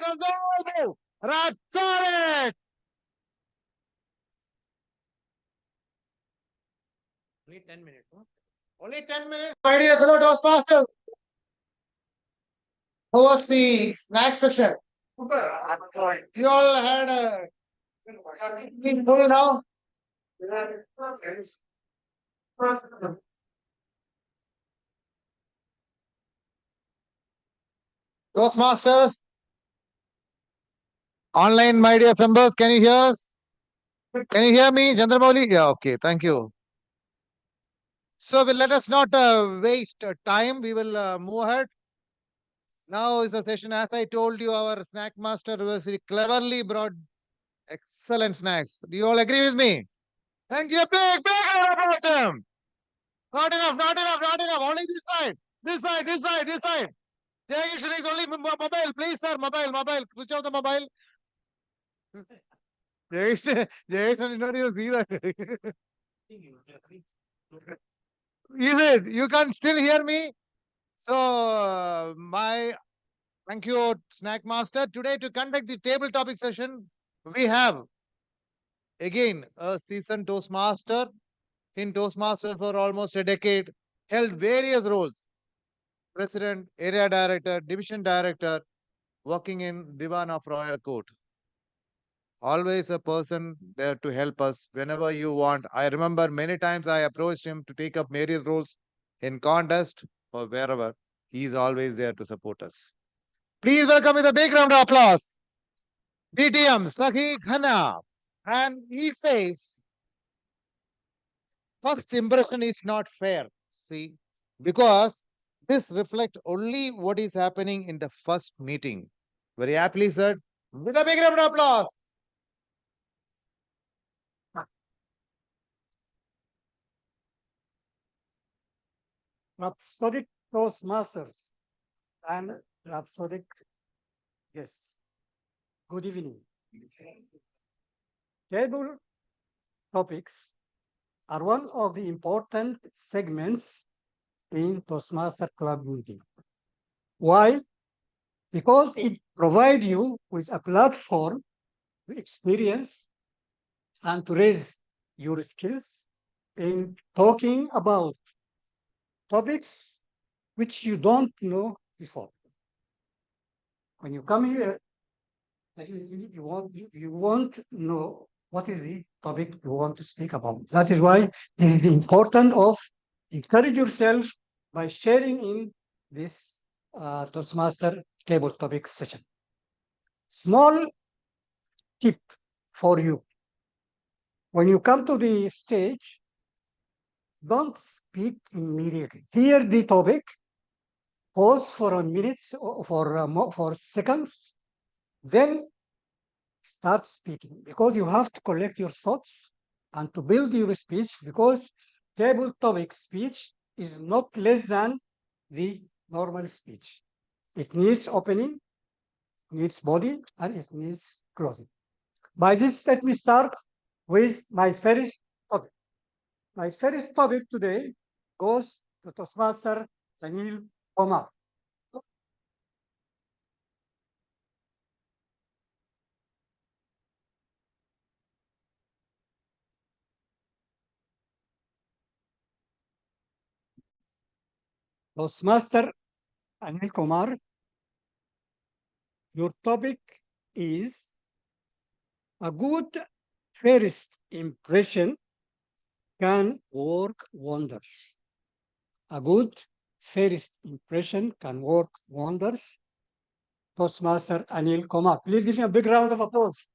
Go. Rhapsodic. Only 10 minutes. Huh? Only 10 minutes. My dear fellow Toastmasters. How was the snack session? You all had a been full now? Toastmasters. Online, my dear members, can you hear us? Can you hear me, Chandramouli? Yeah, okay, thank you. So let us not waste time. We will move ahead. Now is a session, as I told you, our snack master was cleverly brought excellent snacks. Do you all agree with me? Thank you. Big round of them. Not enough, not enough, not enough. Only this side. This side, this side, this side. Jayesh is only mobile. Please, sir, mobile. Switch off the mobile. Jayesh, did not even see that. Is it? You can still hear me? So, thank you, Snack Master. Today, to conduct the table topic session, we have again a seasoned Toastmaster in Toastmasters for almost a decade, held various roles: President, Area Director, Division Director, working in Divan of Royal Court. Always a person there to help us whenever you want. I remember many times I approached him to take up various roles in contest or wherever. He is always there to support us. Please welcome with a big round of applause. DTM Sakhi Khanna. And he says, first impression is not fair. See, because this reflects only what is happening in the first meeting. Very aptly said. With a big round of applause. Rhapsodic Toastmasters and Rhapsodic guests. Good evening. Table topics are one of the important segments in Toastmaster Club meeting. Why? Because it provides you with a platform to experience and to raise your skills in talking about topics which you don't know before. When you come here, you want to know what is the topic you want to speak about. That is why it is important of encourage yourself by sharing in this Toastmaster table topic session. Small tip for you. When you come to the stage, don't speak immediately. Hear the topic, pause for a minute or for seconds, then start speaking, because you have to collect your thoughts and to build your speech, because table topic speech is not less than the normal speech. It needs opening, needs body, and it needs closing. By this, let me start with my first topic. My first topic today goes to Toastmaster Daniel Omar. Toastmaster Anil Kumar, your topic is a good first impression can work wonders. A good first impression can work wonders. Toastmaster Anil Kumar. Please give him a big round of applause.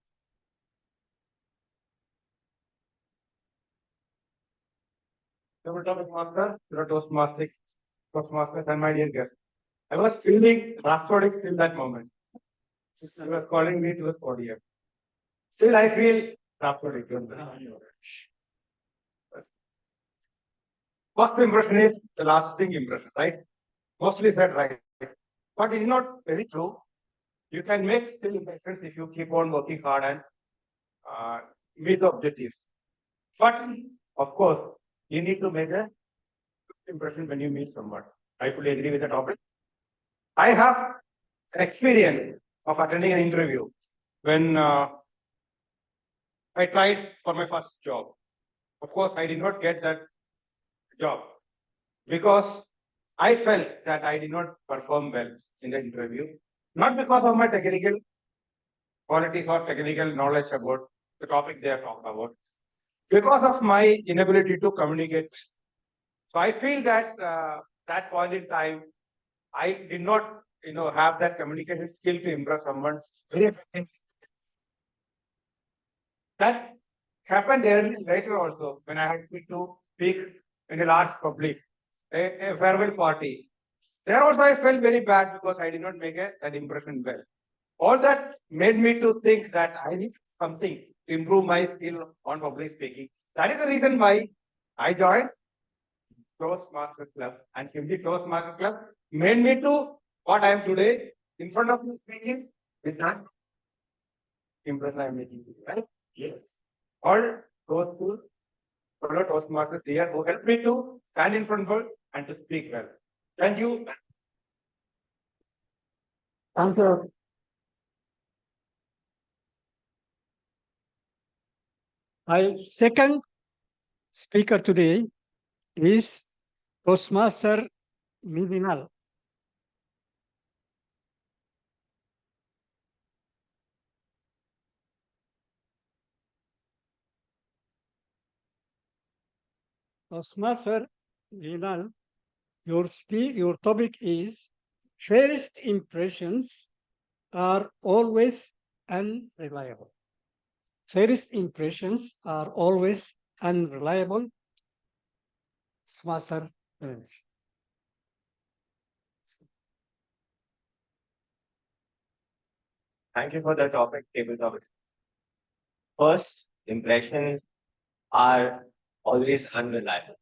Topic master, Toastmasters, and my dear guest. I was feeling Rhapsodic till that moment. He was calling me to the podium. Still, I feel Rhapsodic. First impression is the lasting impression, right? Mostly said right. But it is not very true. You can make still impressions if you keep on working hard and meet the objectives. But of course, you need to make a impression when you meet someone. I fully agree with the topic. I have an experience of attending an interview when I tried for my first job. Of course, I did not get that job because I felt that I did not perform well in the interview, not because of my technical qualities or technical knowledge about the topic they are talking about, because of my inability to communicate. So I feel that that point in time, I did not, have that communication skill to impress someone very effectively. That happened later also when I had to speak in a large public, a farewell party. There also I felt very bad because I did not make that impression well. All that made me to think that I need something to improve my skill on public speaking. That is the reason why I joined Toastmaster Club, and simply Toastmaster Club made me to what I am today in front of you speaking with that impression I am making, right? Yes. All those two fellow Toastmasters here who helped me to stand in front of and to speak well. Thank you. Answer. My second speaker today is Toastmaster Midinal. Toastmaster Midinal, your topic is first impressions are always unreliable. First impressions are always unreliable. Toastmaster Midinal. Thank you for the topic, table topic. First impressions are always unreliable.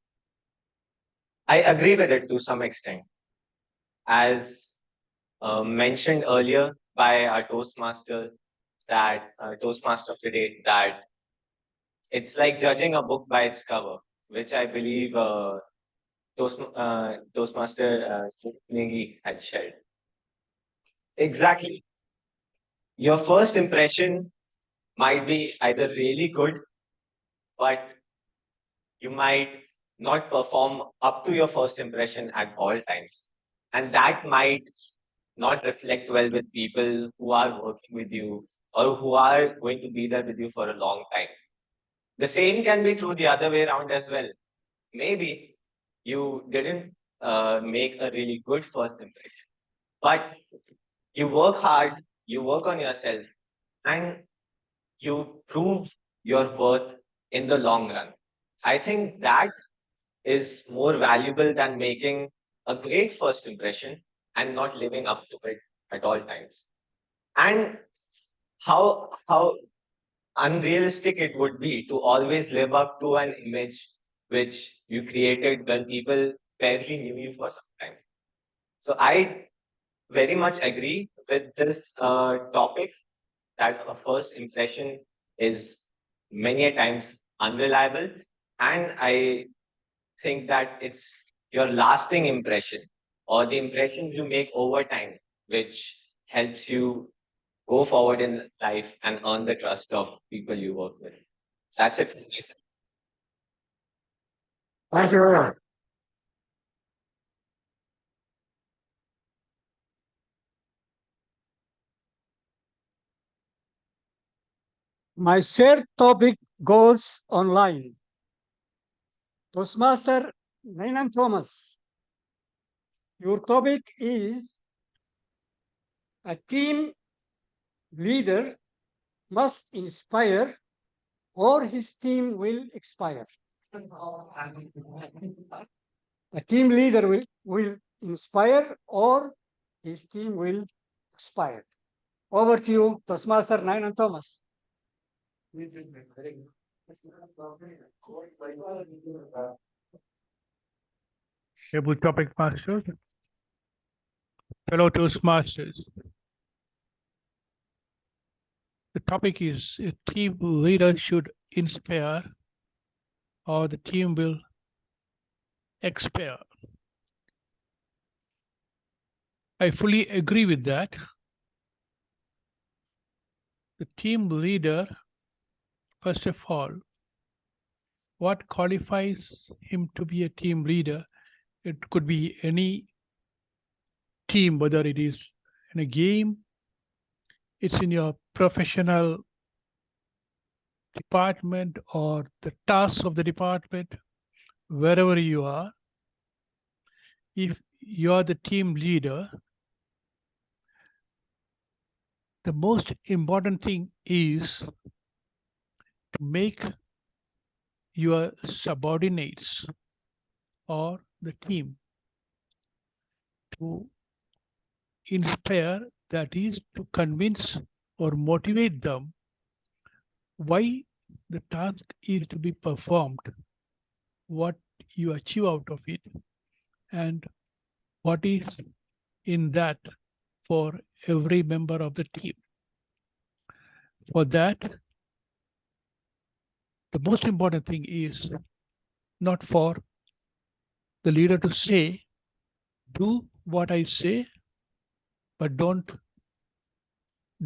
I agree with it to some extent. As mentioned earlier by our Toastmaster, Toastmaster of the day, that it's like judging a book by its cover, which I believe Toastmaster Nengi had shared. Exactly. Your first impression might be either really good, but you might not perform up to your first impression at all times. And that might not reflect well with people who are working with you or who are going to be there with you for a long time. The same can be true the other way around as well. Maybe you didn't make a really good first impression, but you work hard, you work on yourself, and you prove your worth in the long run. I think that is more valuable than making a great first impression and not living up to it at all times. And how unrealistic it would be to always live up to an image which you created when people barely knew you for some time. So I very much agree with this topic that a first impression is many a times unreliable, and I think that it's your lasting impression or the impressions you make over time which helps you go forward in life and earn the trust of people you work with. That's it. Thank you. My shared topic goes online. Toastmaster Nainan Thomas, your topic is a team leader must inspire or his team will expire. A team leader will inspire or his team will expire. Over to you, Toastmaster Nainan Thomas. Able topic masters, fellow Toastmasters. The topic is a team leader should inspire or the team will expire. I fully agree with that. The team leader, first of all, what qualifies him to be a team leader? It could be any team, whether it is in a game, it's in your professional department or the tasks of the department, wherever you are. If you are the team leader, the most important thing is to make your subordinates or the team to inspire, that is to convince or motivate them why the task is to be performed, what you achieve out of it, and what is in that for every member of the team. For that, the most important thing is not for the leader to say, do what I say, but don't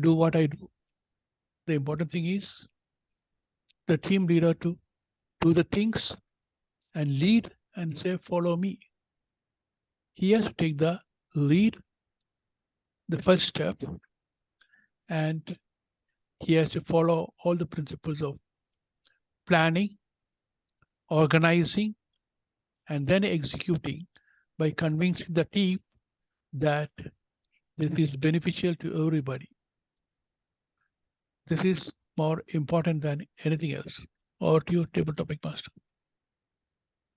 do what I do. The important thing is the team leader to do the things and lead and say, follow me. He has to take the lead, the first step, and he has to follow all the principles of planning, organizing, and then executing by convincing the team that this is beneficial to everybody. This is more important than anything else. Or to your table topic master.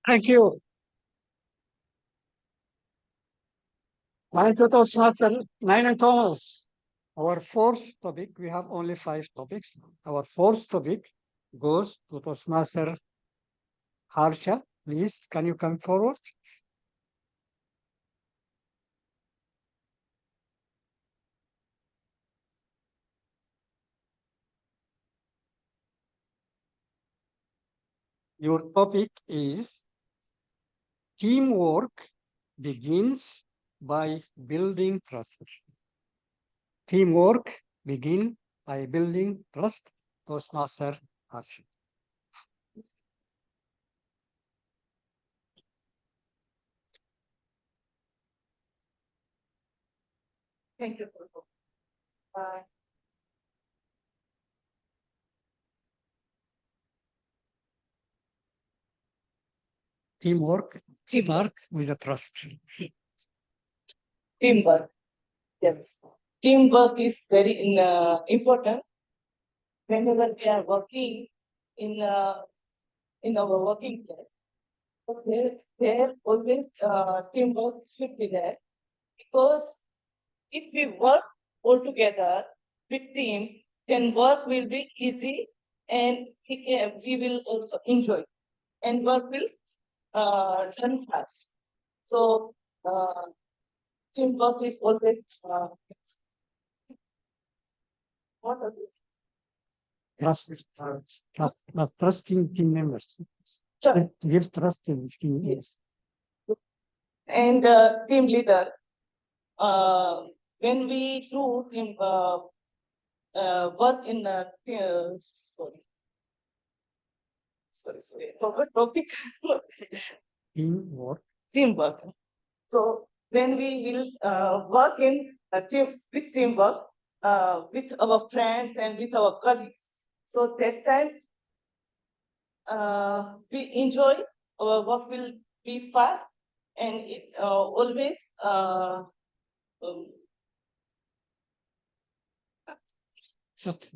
Thank you. My Toastmaster Nainan Thomas. Our fourth topic, we have only 5 topics. Our fourth topic goes to Toastmaster Harsha. Please, can you come forward? Your topic is teamwork begins by building trust. Teamwork begins by building trust. Toastmaster Harsha. Thank you. Teamwork with a trust. Teamwork. Yes. Teamwork is very important whenever we are working in our working place. So there always teamwork should be there, because if we work all together with team, then work will be easy and we will also enjoy and work will done fast. So teamwork is always what are these? Trusting team members. Sure. Gives trust in team members. And team leader. When we do team work in the sorry, forgot topic. Teamwork. Teamwork. So when we will work in a team with teamwork with our friends and with our colleagues, so that time we enjoy, our work will be fast and it always it's okay.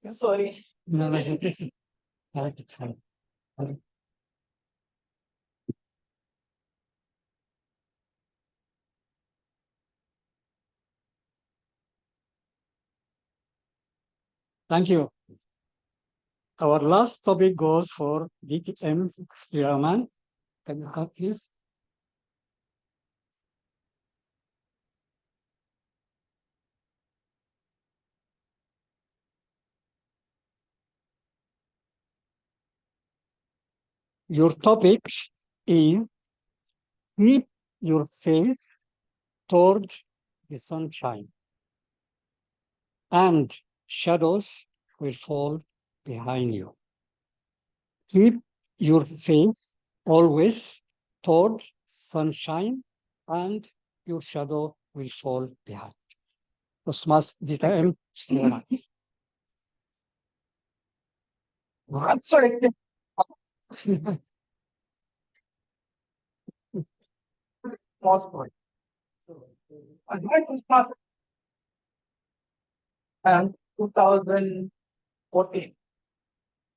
Sorry. No, no, it's okay. Thank you. Our last topic goes for DTM Sriraman. Can you help, please? Your topic is keep your face towards the sunshine, and shadows will fall behind you. Keep your face always toward sunshine, and your shadow will fall behind. Osmas DTM Sriraman. Rhapsodic. Passport. I joined Toastmasters and 2014.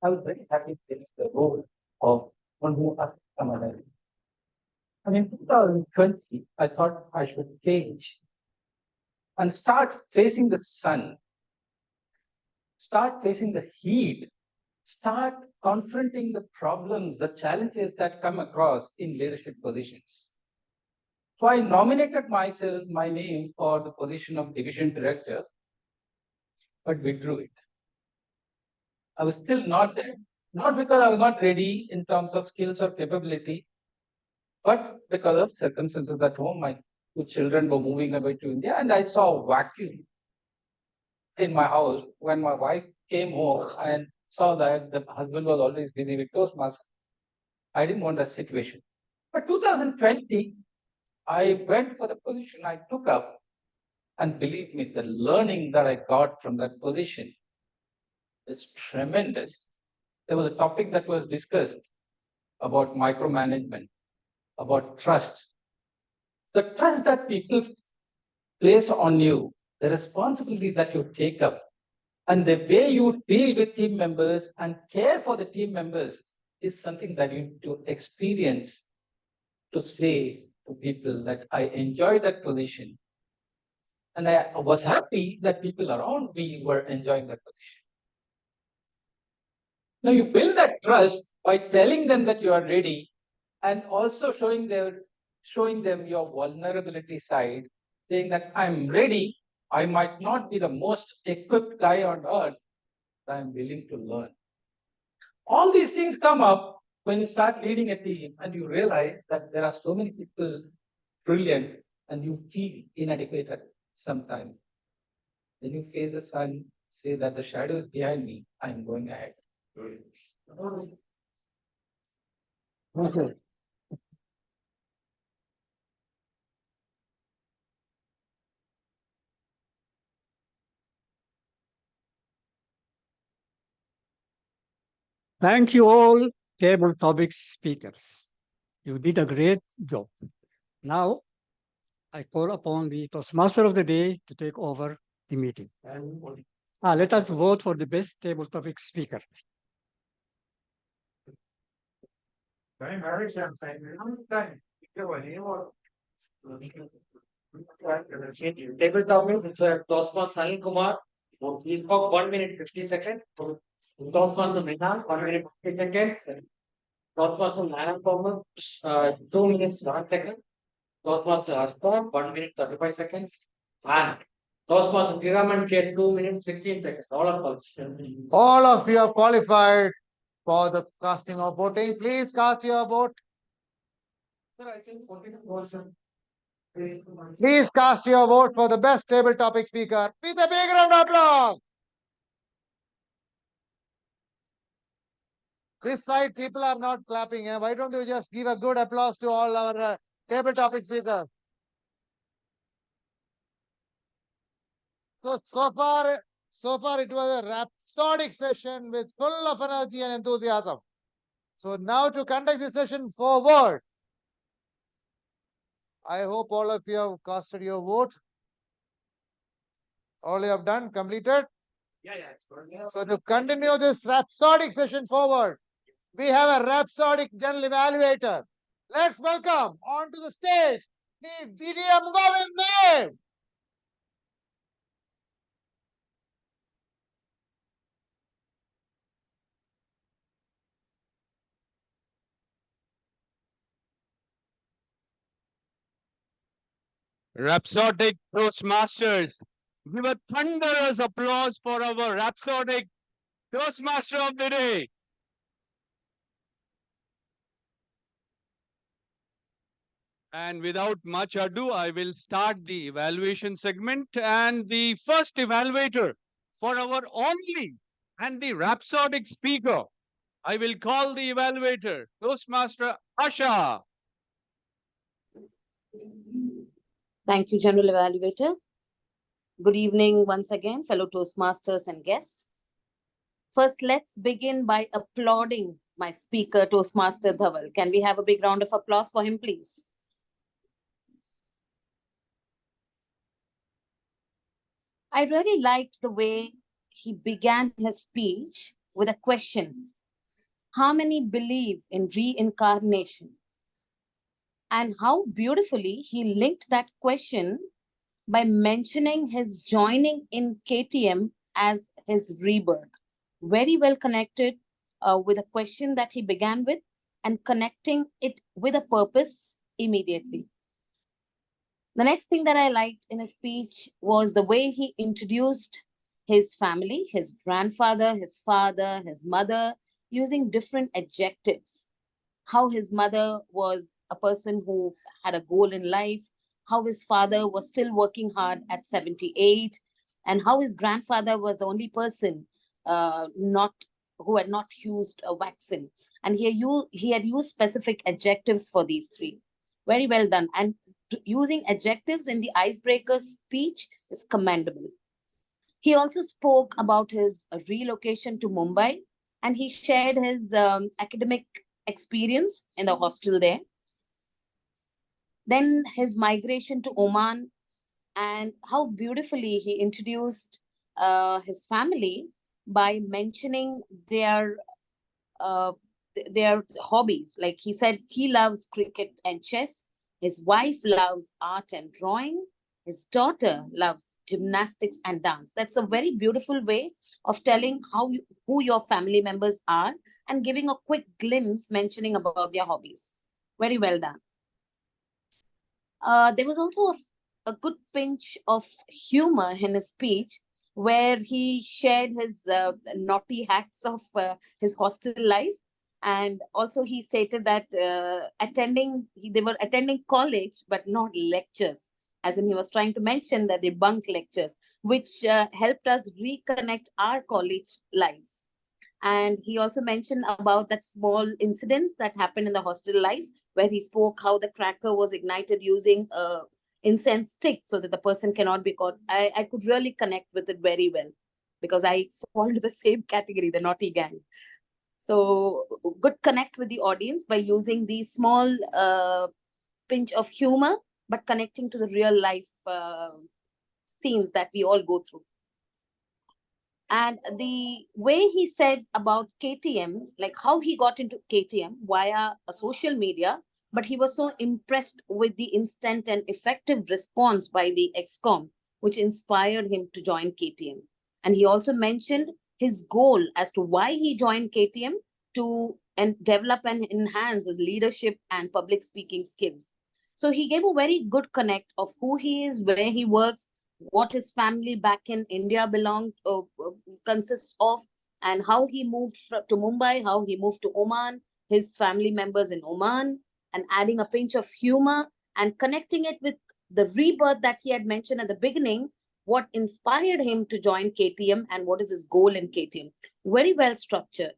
I was very happy to take the role of one who has come alive. And in 2020, I thought I should change and start facing the sun, start facing the heat, start confronting the problems, the challenges that come across in leadership positions. So I nominated my name for the position of division director, but withdrew it. I was still not there, not because I was not ready in terms of skills or capability, but because of circumstances at home. My two children were moving away to India, and I saw a vacuum in my house when my wife came home and saw that the husband was always busy with Toastmasters. I didn't want that situation. But 2020, I went for the position I took up, and believe me, the learning that I got from that position is tremendous. There was a topic that was discussed about micromanagement, about trust. The trust that people place on you, the responsibility that you take up, and the way you deal with team members and care for the team members is something that you need to experience to say to people that I enjoy that position. And I was happy that people around me were enjoying that position. Now you build that trust by telling them that you are ready and also showing them your vulnerability side, saying that I'm ready. I might not be the most equipped guy on earth, but I'm willing to learn. All these things come up when you start leading a team and you realize that there are so many people brilliant and you feel inadequate at some time. Then you face the sun, say that the shadow is behind me, I'm going ahead. Okay. Thank you all table topics speakers. You did a great job. Now, I call upon the Toastmaster of the day to take over the meeting. Let us vote for the best table topic speaker. Table topic, Toastmaster Anil Kumar. He spoke 1 minute 50 seconds. Toastmaster Minna, 1 minute 50 seconds. Toastmaster Nana Thomas, 2 minutes 1 second. Toastmaster Ashton, 1 minute 35 seconds. And Toastmaster Kiraman K, 2 minutes 16 seconds. All of us. All of you are qualified for the casting of voting. Please cast your vote. Sir, I think 14 Please cast your vote for the best table topic speaker with a big round of applause. This side people are not clapping. Why don't you just give a good applause to all our table topic speakers? So far it was a rhapsodic session with full of energy and enthusiasm. So now to conduct this session forward, I hope all of you have casted your vote. All you have done, completed. So to continue this rhapsodic session forward, we have a rhapsodic general evaluator. Let's welcome onto the stage the VDM Govind. Rhapsodic Toastmasters. Give a thunderous applause for our Rhapsodic Toastmaster of the day. And without much ado, I will start the evaluation segment. And the first evaluator for our only and the Rhapsodic speaker, I will call the evaluator, Toastmaster Asha. Thank you, General Evaluator. Good evening once again, fellow Toastmasters and guests. First, let's begin by applauding my speaker, Toastmaster Dhaval. Can we have a big round of applause for him, please? I really liked the way he began his speech with a question. How many believe in reincarnation? And how beautifully he linked that question by mentioning his joining in KTM as his rebirth. Very well connected with a question that he began with and connecting it with a purpose immediately. The next thing that I liked in his speech was the way he introduced his family, his grandfather, his father, his mother, using different adjectives. How his mother was a person who had a goal in life, how his father was still working hard at 78, and how his grandfather was the only person who had not used a vaccine. And he had used specific adjectives for these three. Very well done. And using adjectives in the icebreaker speech is commendable. He also spoke about his relocation to Mumbai, and he shared his academic experience in the hostel there. Then his migration to Oman, and how beautifully he introduced his family by mentioning their hobbies. Like he said, he loves cricket and chess. His wife loves art and drawing. His daughter loves gymnastics and dance. That's a very beautiful way of telling who your family members are and giving a quick glimpse mentioning about their hobbies. Very well done. There was also a good pinch of humor in his speech where he shared his naughty hacks of his hostel life. And also he stated that they were attending college, but not lectures. As in, he was trying to mention that they bunk lectures, which helped us reconnect our college lives. And he also mentioned about that small incidents that happened in the hostel life, where he spoke how the cracker was ignited using a incense stick so that the person cannot be caught. I could really connect with it very well because I fall to the same category, the naughty gang. So good connect with the audience by using these small pinch of humor, but connecting to the real life scenes that we all go through. And the way he said about KTM, like how he got into KTM via a social media, but he was so impressed with the instant and effective response by the ExCom, which inspired him to join KTM. And he also mentioned his goal as to why he joined KTM to develop and enhance his leadership and public speaking skills. So he gave a very good connect of who he is, where he works, what his family back in India consists of, and how he moved to Mumbai, how he moved to Oman, his family members in Oman, and adding a pinch of humor and connecting it with the rebirth that he had mentioned at the beginning, what inspired him to join KTM and what is his goal in KTM. Very well structured.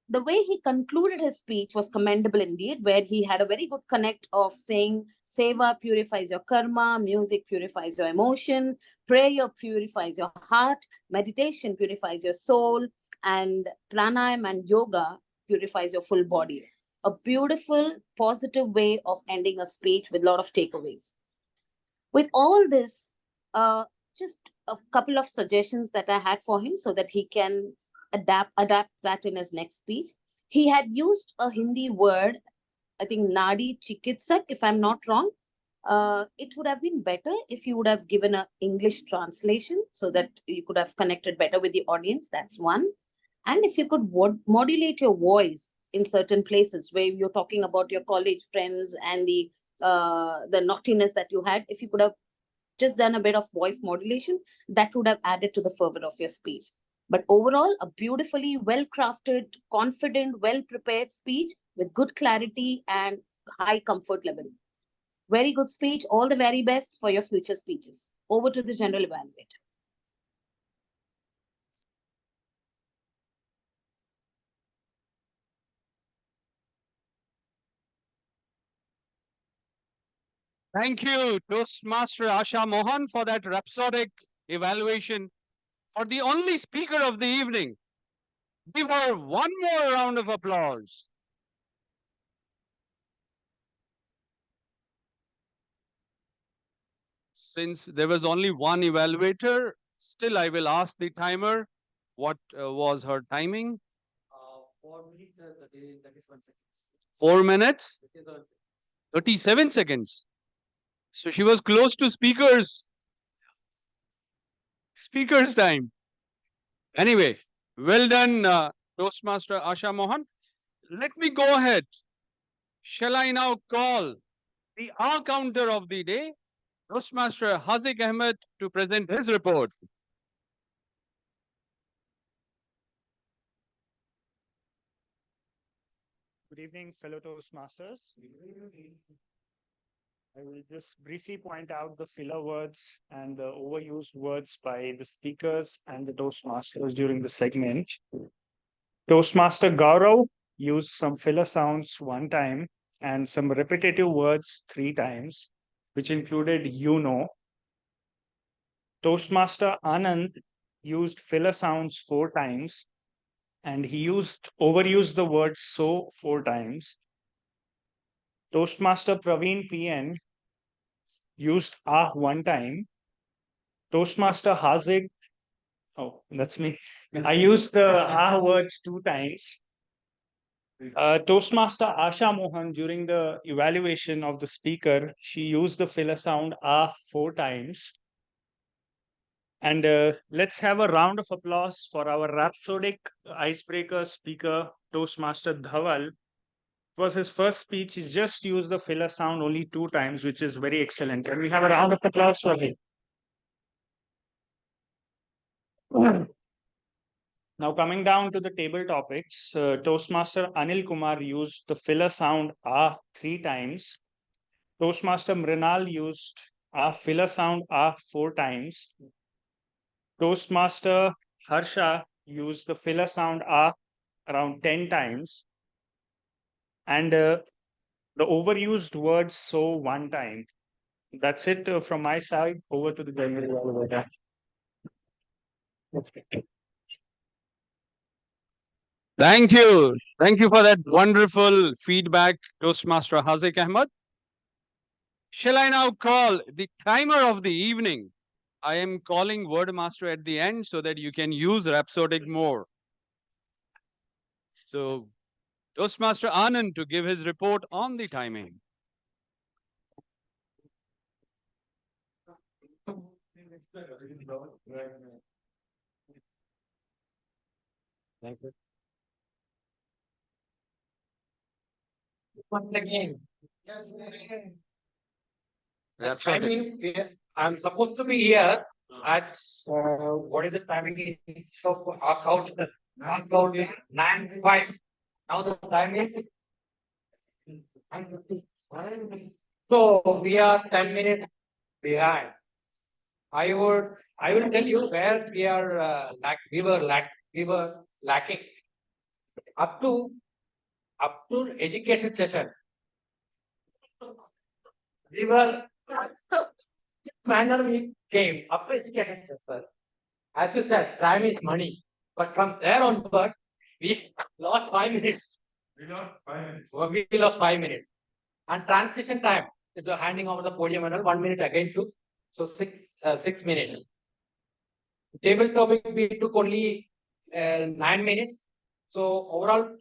The way he concluded his speech was commendable indeed, where he had a very good connect of saying, Seva purifies your karma, music purifies your emotion, prayer purifies your heart, meditation purifies your soul, and pranayam and yoga purifies your full body. A beautiful, positive way of ending a speech with a lot of takeaways. With all this, just a couple of suggestions that I had for him so that he can adapt that in his next speech. He had used a Hindi word, I think Nadi Chikitsak, if I'm not wrong. It would have been better if you would have given an English translation so that you could have connected better with the audience. That's one. And if you could modulate your voice in certain places where you're talking about your college friends and the naughtiness that you had, if you could have just done a bit of voice modulation, that would have added to the fervor of your speech. But overall, a beautifully well-crafted, confident, well-prepared speech with good clarity and high comfort level. Very good speech. All the very best for your future speeches. Over to the general evaluator. Thank you, Toastmaster Asha Mohan, for that rhapsodic evaluation for the only speaker of the evening. Give her one more round of applause. Since there was only one evaluator, still I will ask the timer what was her timing. 4 minutes, 37 seconds. 4 minutes, 37 seconds. So she was close to speaker's time. Anyway, well done, Toastmaster Asha Mohan. Let me go ahead. Shall I now call the R counter of the day, Toastmaster Haziq Ahmed, to present his report? Good evening, fellow Toastmasters. I will just briefly point out the filler words and the overused words by the speakers and the Toastmasters during the segment. Toastmaster Gaurav used some filler sounds one time and some repetitive words 3 times, which included you know. Toastmaster Anand used filler sounds 4 times and he overused the word so 4 times. Toastmaster Praveen PN used ah 1 time. Toastmaster Haziq, oh, that's me. I used the ah words 2 times. Toastmaster Asha Mohan, during the evaluation of the speaker, she used the filler sound ah 4 times. And let's have a round of applause for our rhapsodic icebreaker speaker, Toastmaster Dhawal. It was his first speech. He just used the filler sound only 2 times, which is very excellent. Can we have a round of applause for him? Now coming down to the table topics, Toastmaster Anil Kumar used the filler sound ah 3 times. Toastmaster Mrinal used filler sound ah 4 times. Toastmaster Harsha used the filler sound ah around 10 times. And the overused word so 1 time. That's it from my side. Over to the general evaluator. Thank you. Thank you for that wonderful feedback, Toastmaster Haziq Ahmed. Shall I now call the timer of the evening? I am calling Wordmaster at the end so that you can use Rhapsodic more. So, Toastmaster Anand to give his report on the timing. Thank you. Once again. I'm supposed to be here at what is the timing? Out 9:05. Now the time is 9:50. So we are 10 minutes behind. I will tell you where we are we were lacking up to education session. We were manner we came up to education session. As you said, time is money. But from there onward, we lost 5 minutes. We lost 5 minutes. And transition time, the handing over the podium and all, 1 minute again to so 6 minutes. Table topic we took only 9 minutes. So overall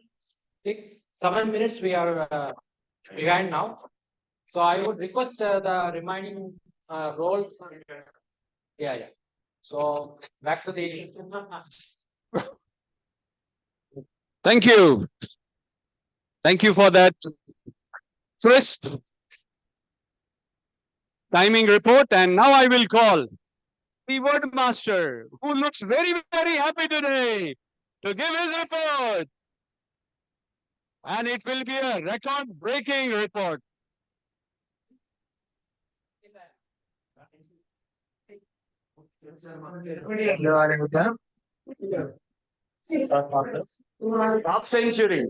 7 minutes we are behind now. So I would request the remaining roles. Yeah. So back to the. Thank you. Thank you for that crisp timing report. And now I will call the word master, who looks very, very happy today to give his report. And it will be a record-breaking report. Half century.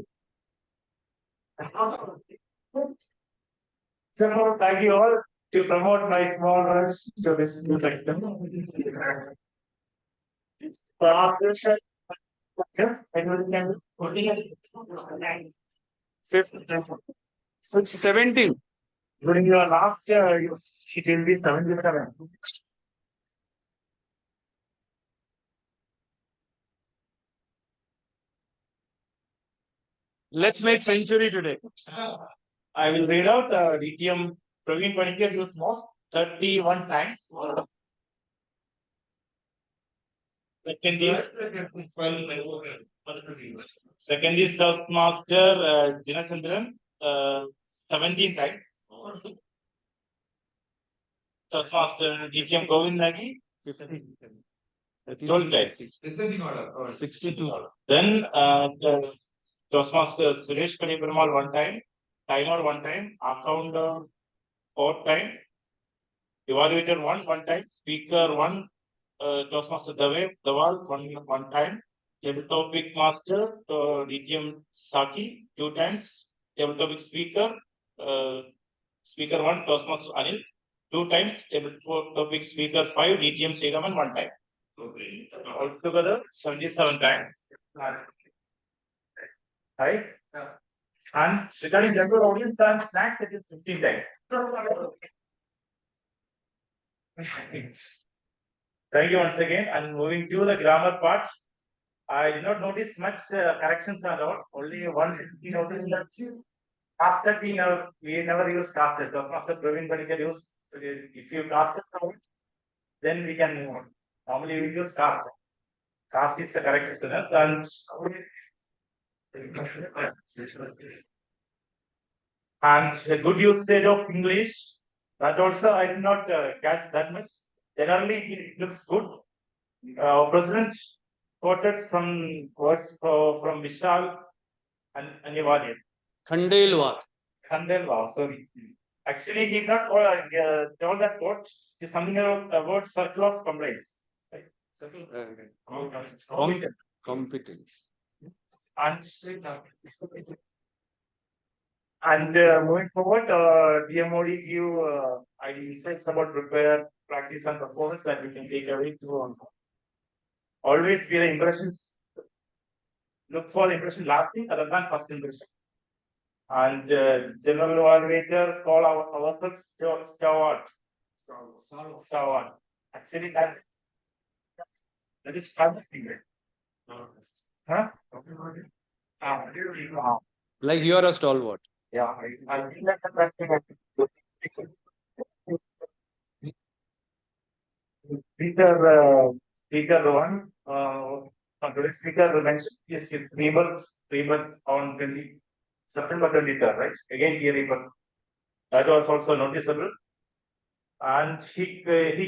So thank you all to promote my small rush to this new section. Last question. Yes, anybody can. 17. During your last year, it will be 77. Let's make century today. I will read out DTM Praveen Panicker used most 31 times. Second is Toastmaster Dinachandran 17 times. Toastmaster DTM Govind Nagi 12 times. Descending order. 62. Then the Toastmaster Suresh Kaniparmal 1 time, timer 1 time, account 4 time, evaluator 1 time, speaker 1, Toastmaster Dawal 1 time, table topic master DTM Saki 2 times, table topic speaker, speaker 1, Toastmaster Anil 2 times, table topic speaker 5, DTM Srigaman 1 time. Altogether 77 times. Right? And regarding general audience and snacks, it is 15 times. Thank you once again. And moving to the grammar part, I did not notice much corrections and all. Only one notice that casted we never use casted. Toastmaster Praveen Panicker used. If you casted, then we can move on. Normally we use cast. Cast is the correct sentence and a good usage of English. That also I did not catch that much. Generally, it looks good. President quoted some words from Vishal and Anivali. Khandelwal. Khandelwal, sorry. Actually, he did not told that quote is something about circle of complaints. Right? Competence. And moving forward, TMOD give insights about prepare, practice, and performance that we can take away to always be the impressions. Look for the impression lasting other than first impression. And general evaluator call ourselves stalwart. Actually, that is first thing. Huh? Like you are a stalwart. Yeah, I think that's the Speaker one, today's speaker mentioned his rebirth on September 23rd, right? Again, he rebirth. That was also noticeable. And he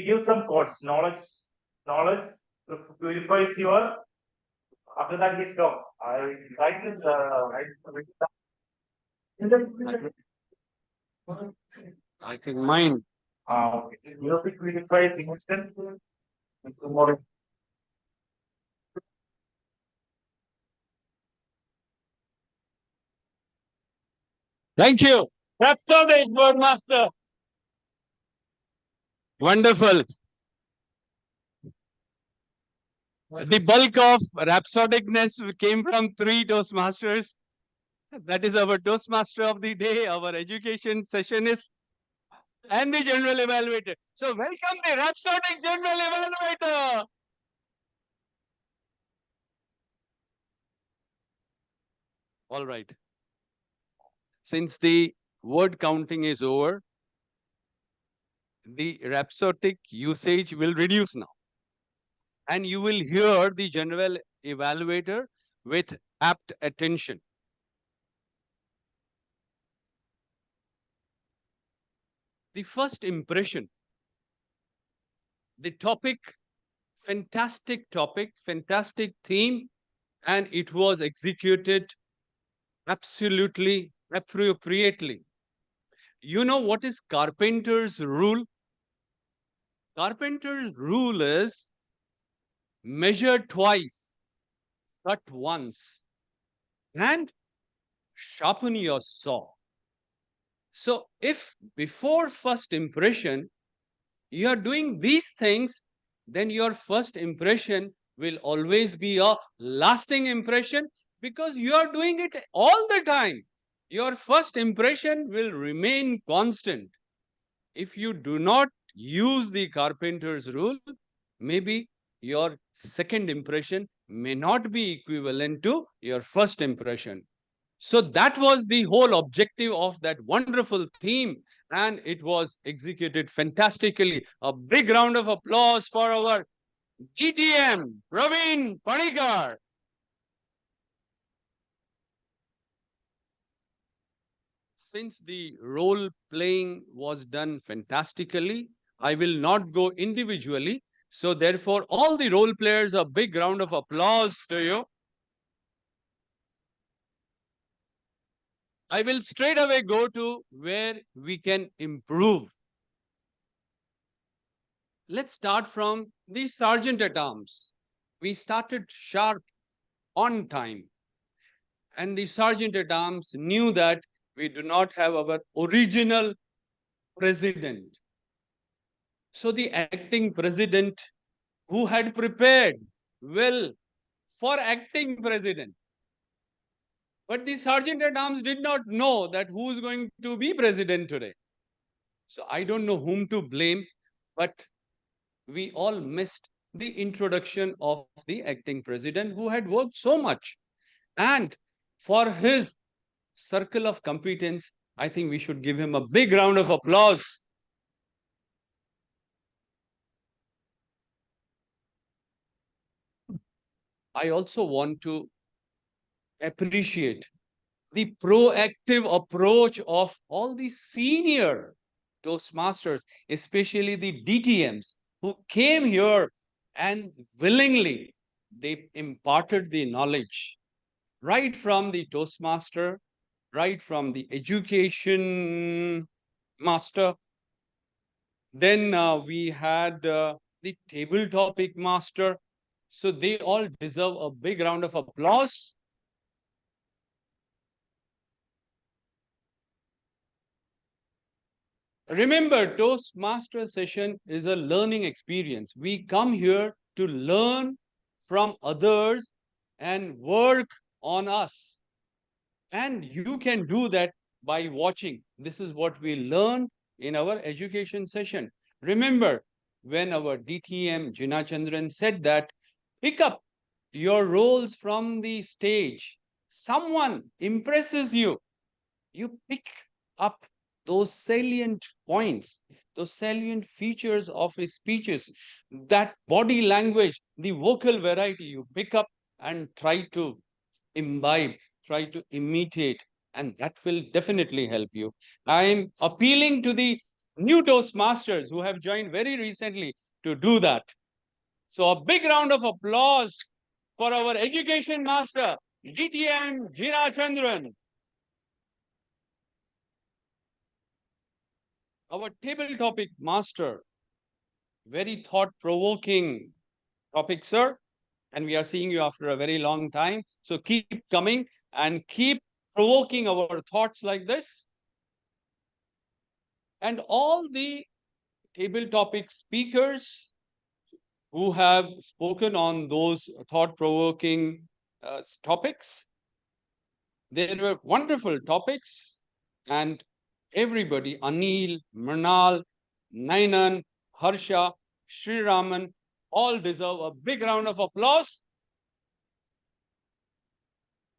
gives some quotes, knowledge purifies your. After that, he stopped. I like this. I think mine. Okay. Music purifies emotion. Tomorrow. Thank you. Rhapsodic Master. Wonderful. The bulk of rhapsodicness came from 3 Toastmasters. That is our Toastmaster of the day, our education sessionist, and the general evaluator. So welcome the Rhapsodic General Evaluator. All right. Since the word counting is over, the rhapsodic usage will reduce now. And you will hear the general evaluator with apt attention. The first impression, the topic, fantastic theme, and it was executed absolutely appropriately. You know what is Carpenter's rule? Carpenter's rule is measure twice, cut once, and sharpen your saw. So if before first impression, you are doing these things, then your first impression will always be a lasting impression because you are doing it all the time. Your first impression will remain constant. If you do not use the Carpenter's rule, maybe your second impression may not be equivalent to your first impression. So that was the whole objective of that wonderful theme, and it was executed fantastically. A big round of applause for our KTM, Praveen, Panicker. Since the role playing was done fantastically, I will not go individually. So therefore, all the role players, a big round of applause to you. I will straight away go to where we can improve. Let's start from the sergeant at arms. We started sharp on time. And the sergeant at arms knew that we do not have our original president. So the acting president, who had prepared well for acting president, but the sergeant at arms did not know that who is going to be president today. So I don't know whom to blame, but we all missed the introduction of the acting president who had worked so much. And for his circle of competence, I think we should give him a big round of applause. I also want to appreciate the proactive approach of all the senior Toastmasters, especially the DTMs, who came here and willingly they imparted the knowledge right from the Toastmaster, right from the education master. Then we had the table topic master. So they all deserve a big round of applause. Remember, Toastmaster session is a learning experience. We come here to learn from others and work on us. And you can do that by watching. This is what we learn in our education session. Remember, when our DTM Jina Chandran said that, pick up your roles from the stage. Someone impresses you. You pick up those salient points, those salient features of his speeches, that body language, the vocal variety you pick up and try to imbibe, try to imitate, and that will definitely help you. I'm appealing to the new Toastmasters who have joined very recently to do that. So a big round of applause for our education master, DTM Jina Chandran. Our table topic master, very thought-provoking topic, sir. And we are seeing you after a very long time. So keep coming and keep provoking our thoughts like this. And all the table topic speakers who have spoken on those thought-provoking topics, they were wonderful topics. And everybody, Anil, Mrinal, Nainan, Harsha, Sri Raman, all deserve a big round of applause.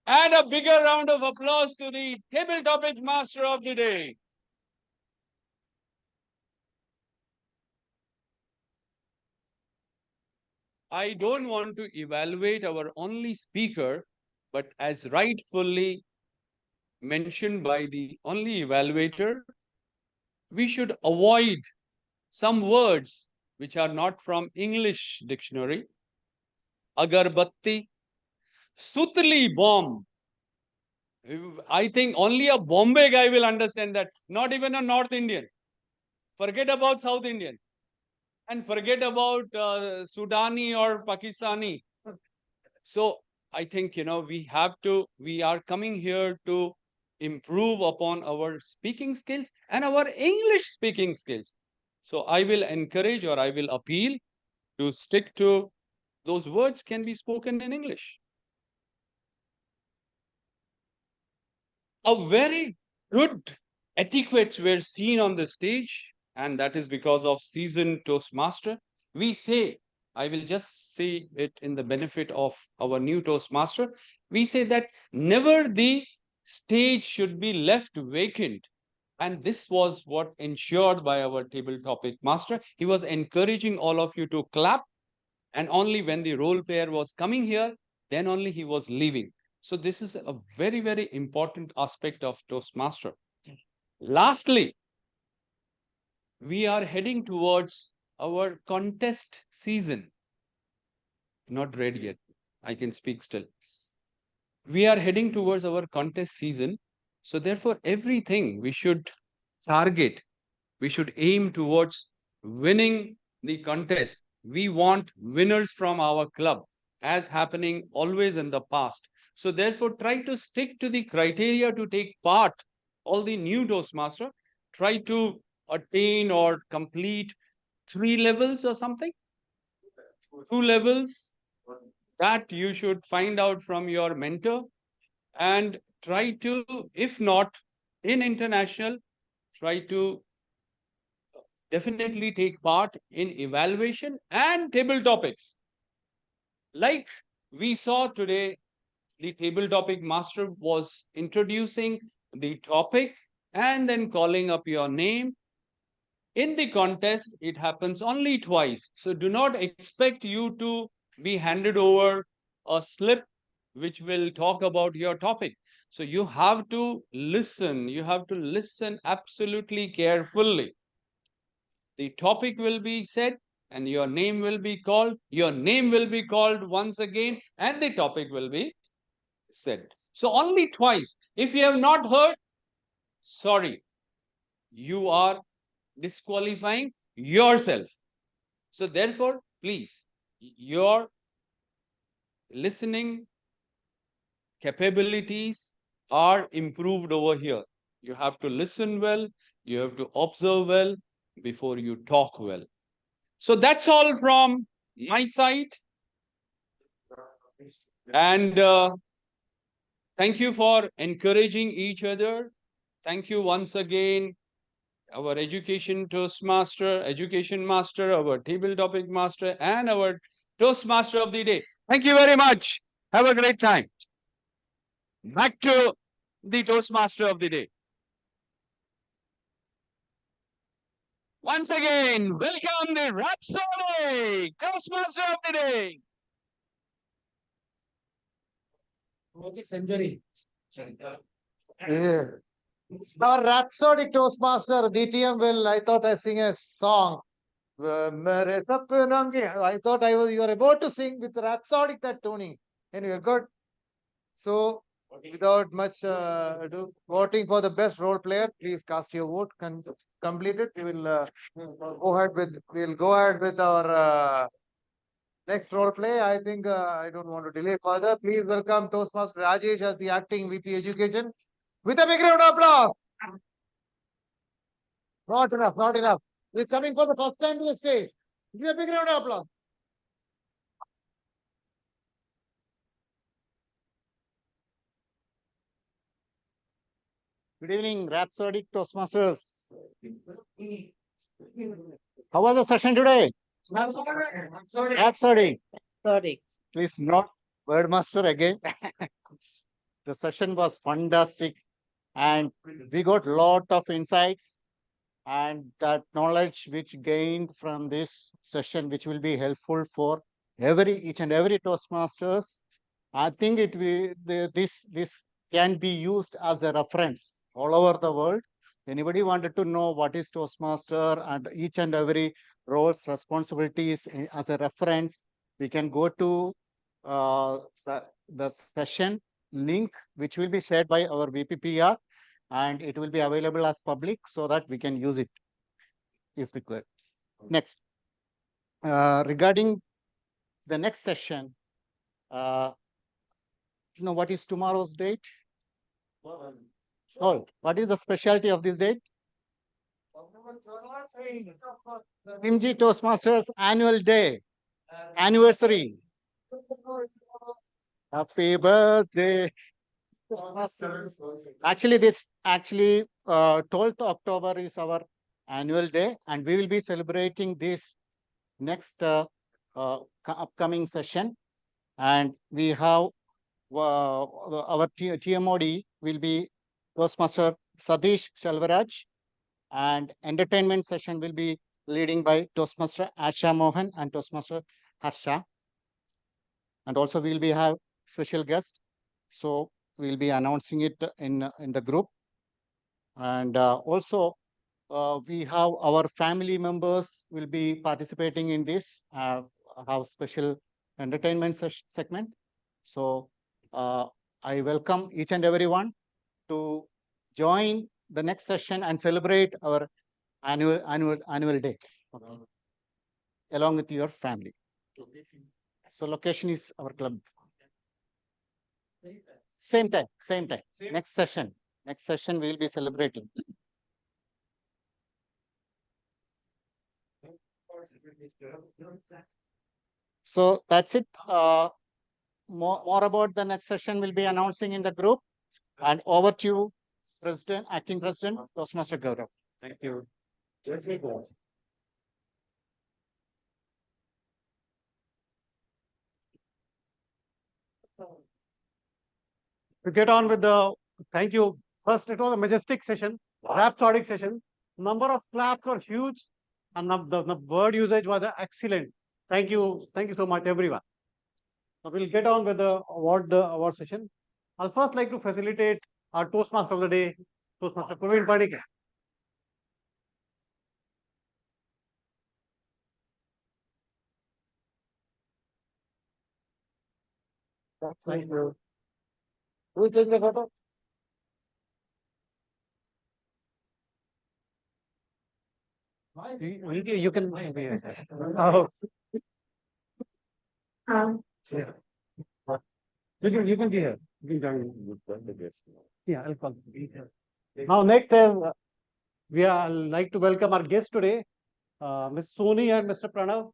And a bigger round of applause to the table topic master of the day. I don't want to evaluate our only speaker, but as rightfully mentioned by the only evaluator, we should avoid some words which are not from English dictionary. Agarbatti, Sutli bomb. I think only a Bombay guy will understand that, not even a North Indian. Forget about South Indian. And forget about Sudani or Pakistani. So I think, we are coming here to improve upon our speaking skills and our English speaking skills. So I will encourage, or I will appeal to stick to those words can be spoken in English. A very good etiquettes were seen on the stage, and that is because of seasoned Toastmaster. We say, I will just say it in the benefit of our new Toastmaster, we say that never the stage should be left vacant. And this was what ensured by our table topic master. He was encouraging all of you to clap, and only when the role player was coming here, then only he was leaving. So this is a very, very important aspect of Toastmaster. Lastly, we are heading towards our contest season. Not ready yet. I can speak still. We are heading towards our contest season. So therefore, everything we should target, we should aim towards winning the contest. We want winners from our club, as happening always in the past. So therefore, try to stick to the criteria to take part. All the new Toastmaster, try to attain or complete 3 levels or something. 2 levels that you should find out from your mentor, and try to, if not in international, try to definitely take part in evaluation and table topics. Like we saw today, the table topic master was introducing the topic and then calling up your name. In the contest, it happens only twice. So do not expect you to be handed over a slip which will talk about your topic. So you have to listen. You have to listen absolutely carefully. The topic will be said and your name will be called. Your name will be called once again and the topic will be said. So only twice. If you have not heard, sorry, you are disqualifying yourself. So therefore, please, your listening capabilities are improved over here. You have to listen well, you have to observe well before you talk well. So that's all from my side. And thank you for encouraging each other. Thank you once again, our education Toastmaster, education master, our table topic master, and our Toastmaster of the day. Thank you very much. Have a great time. Back to the Toastmaster of the day. Once again, welcome the Rhapsodic Toastmaster of the Day. Century. Yeah. Our Rhapsodic Toastmaster DTM will, I thought I sing a song. I thought you were about to sing with Rhapsodic that tuning. Anyway, good. So, without much ado, voting for the best role player, please cast your vote. Complete it. We'll go ahead with our next role play. I think I don't want to delay further. Please welcome Toastmaster Rajesh as the acting VP Education with a big round of applause. Not enough, not enough. He's coming for the first time to the stage. Give a big round of applause. Good evening, Rhapsodic Toastmasters. How was the session today? Rhapsodic. Sorry. Please not Wordmaster again. The session was fantastic and we got lot of insights and that knowledge which gained from this session, which will be helpful for each and every Toastmasters. I think this can be used as a reference all over the world. Anybody wanted to know what is Toastmaster and each and every roles, responsibilities as a reference, we can go to the session link, which will be shared by our VPPR, and it will be available as public so that we can use it if required. Next, regarding the next session, what is tomorrow's date? Oh, what is the specialty of this date? MG Toastmasters annual day, anniversary. Happy birthday. Actually, 12th October is our annual day, and we will be celebrating this next upcoming session. And we have our TMOD will be Toastmaster Satish Shalvaraj, and entertainment session will be leading by Toastmaster Asha Mohan and Toastmaster Harsha. And also we will have special guest. So we'll be announcing it in the group. And also we have our family members will be participating in this, have special entertainment segment. So I welcome each and everyone to join the next session and celebrate our annual day along with your family. So location is our club. Same time. Next session we will be celebrating. So that's it. More about the next session will be announcing in the group. And over to you, Acting President, Toastmaster Gaurav. Thank you. To get on with thank you. First, it was a majestic session, rhapsodic session. Number of claps were huge, and the word usage was excellent. Thank you so much, everyone. Now we'll get on with the award session. I'll first like to facilitate our Toastmaster of the day, Toastmaster Praveen Panicker. Thank you. Who is taking the photo? You can. Oh. You can be here. Yeah, I'll come. Now next, we are like to welcome our guest today, Ms. Soni and Mr. Pranav.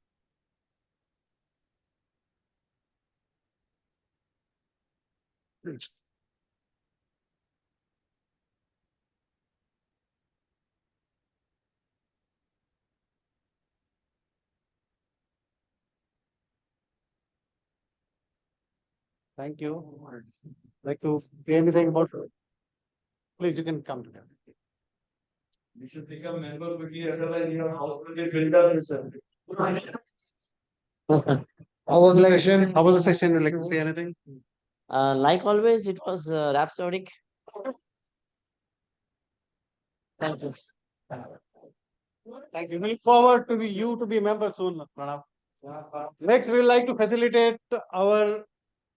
Thank you. Like to say anything about it? Please, you can come together. You should become member quickly, otherwise your house will get filled up with something. How was the session? How was the session? Would you like to say anything? Like always, it was rhapsodic. Thank you. Thank you. We look forward to you to be a member soon, Pranav. Next, we would like to facilitate our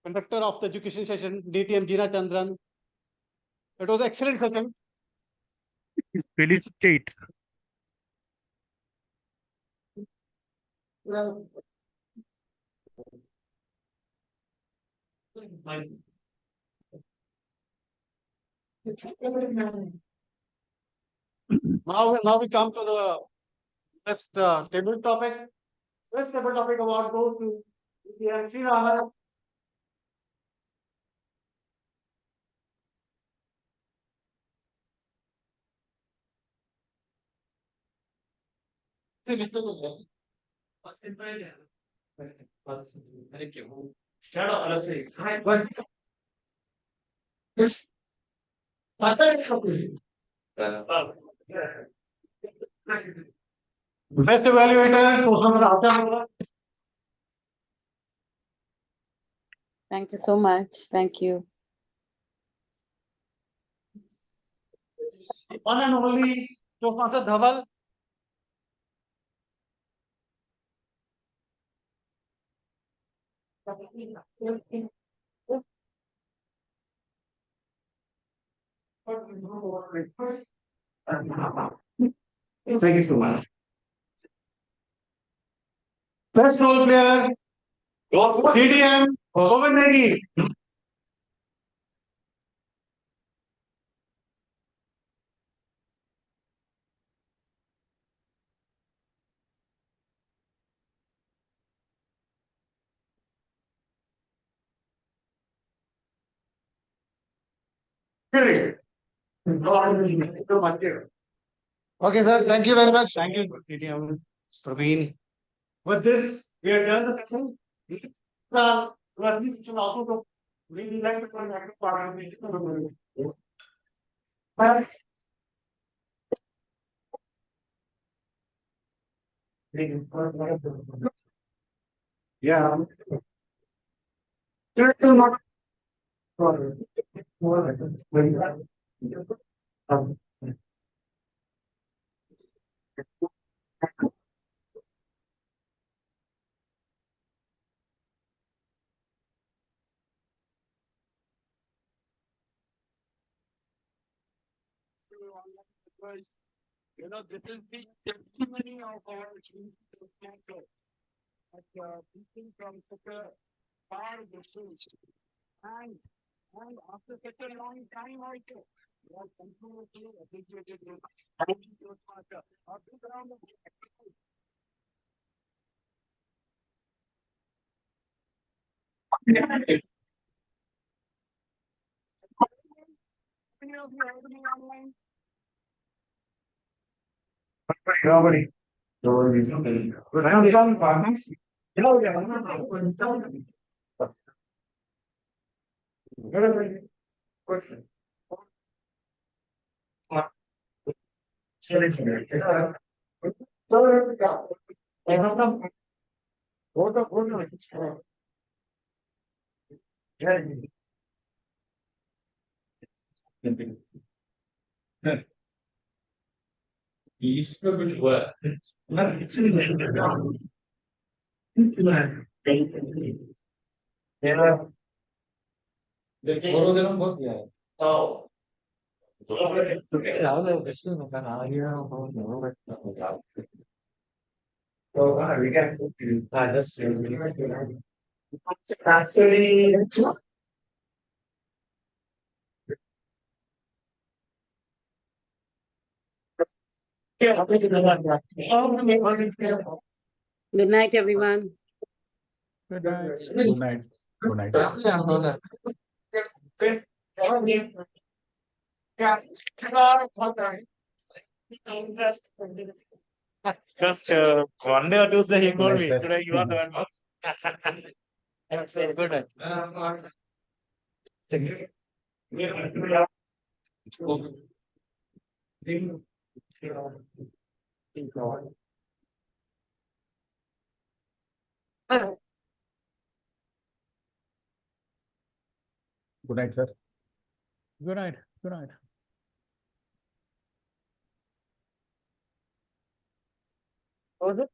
conductor of the education session, DTM Jeena Chandran. It was an excellent session. Felicitate. Now we come to the first table topics. First table topic award goes to DTM Sriraman. Thank you. Shadow, honestly. Best evaluator, Toshana. Thank you so much. Thank you. One and only Toshmaster Dhaval. Thank you so much. Best role player, TDM, Govind Negi. Okay, sir. Thank you very much. Thank you, TDM, Praveen. With this, we are done the session. We would like to come back to Parliament. Yeah. You know, this is the testimony of our people from such a far distance. And after such a long time also, we are continuously appreciated you. Thank you so much. A big round of applause. Any of you have me online? Isso will work. Good night, everyone. Good night. Good night. Good night. Just one day or Tuesday he called Nice, me. sir. Today you are the one boss. Good night. Good night, sir. Good night. Good night. Was it?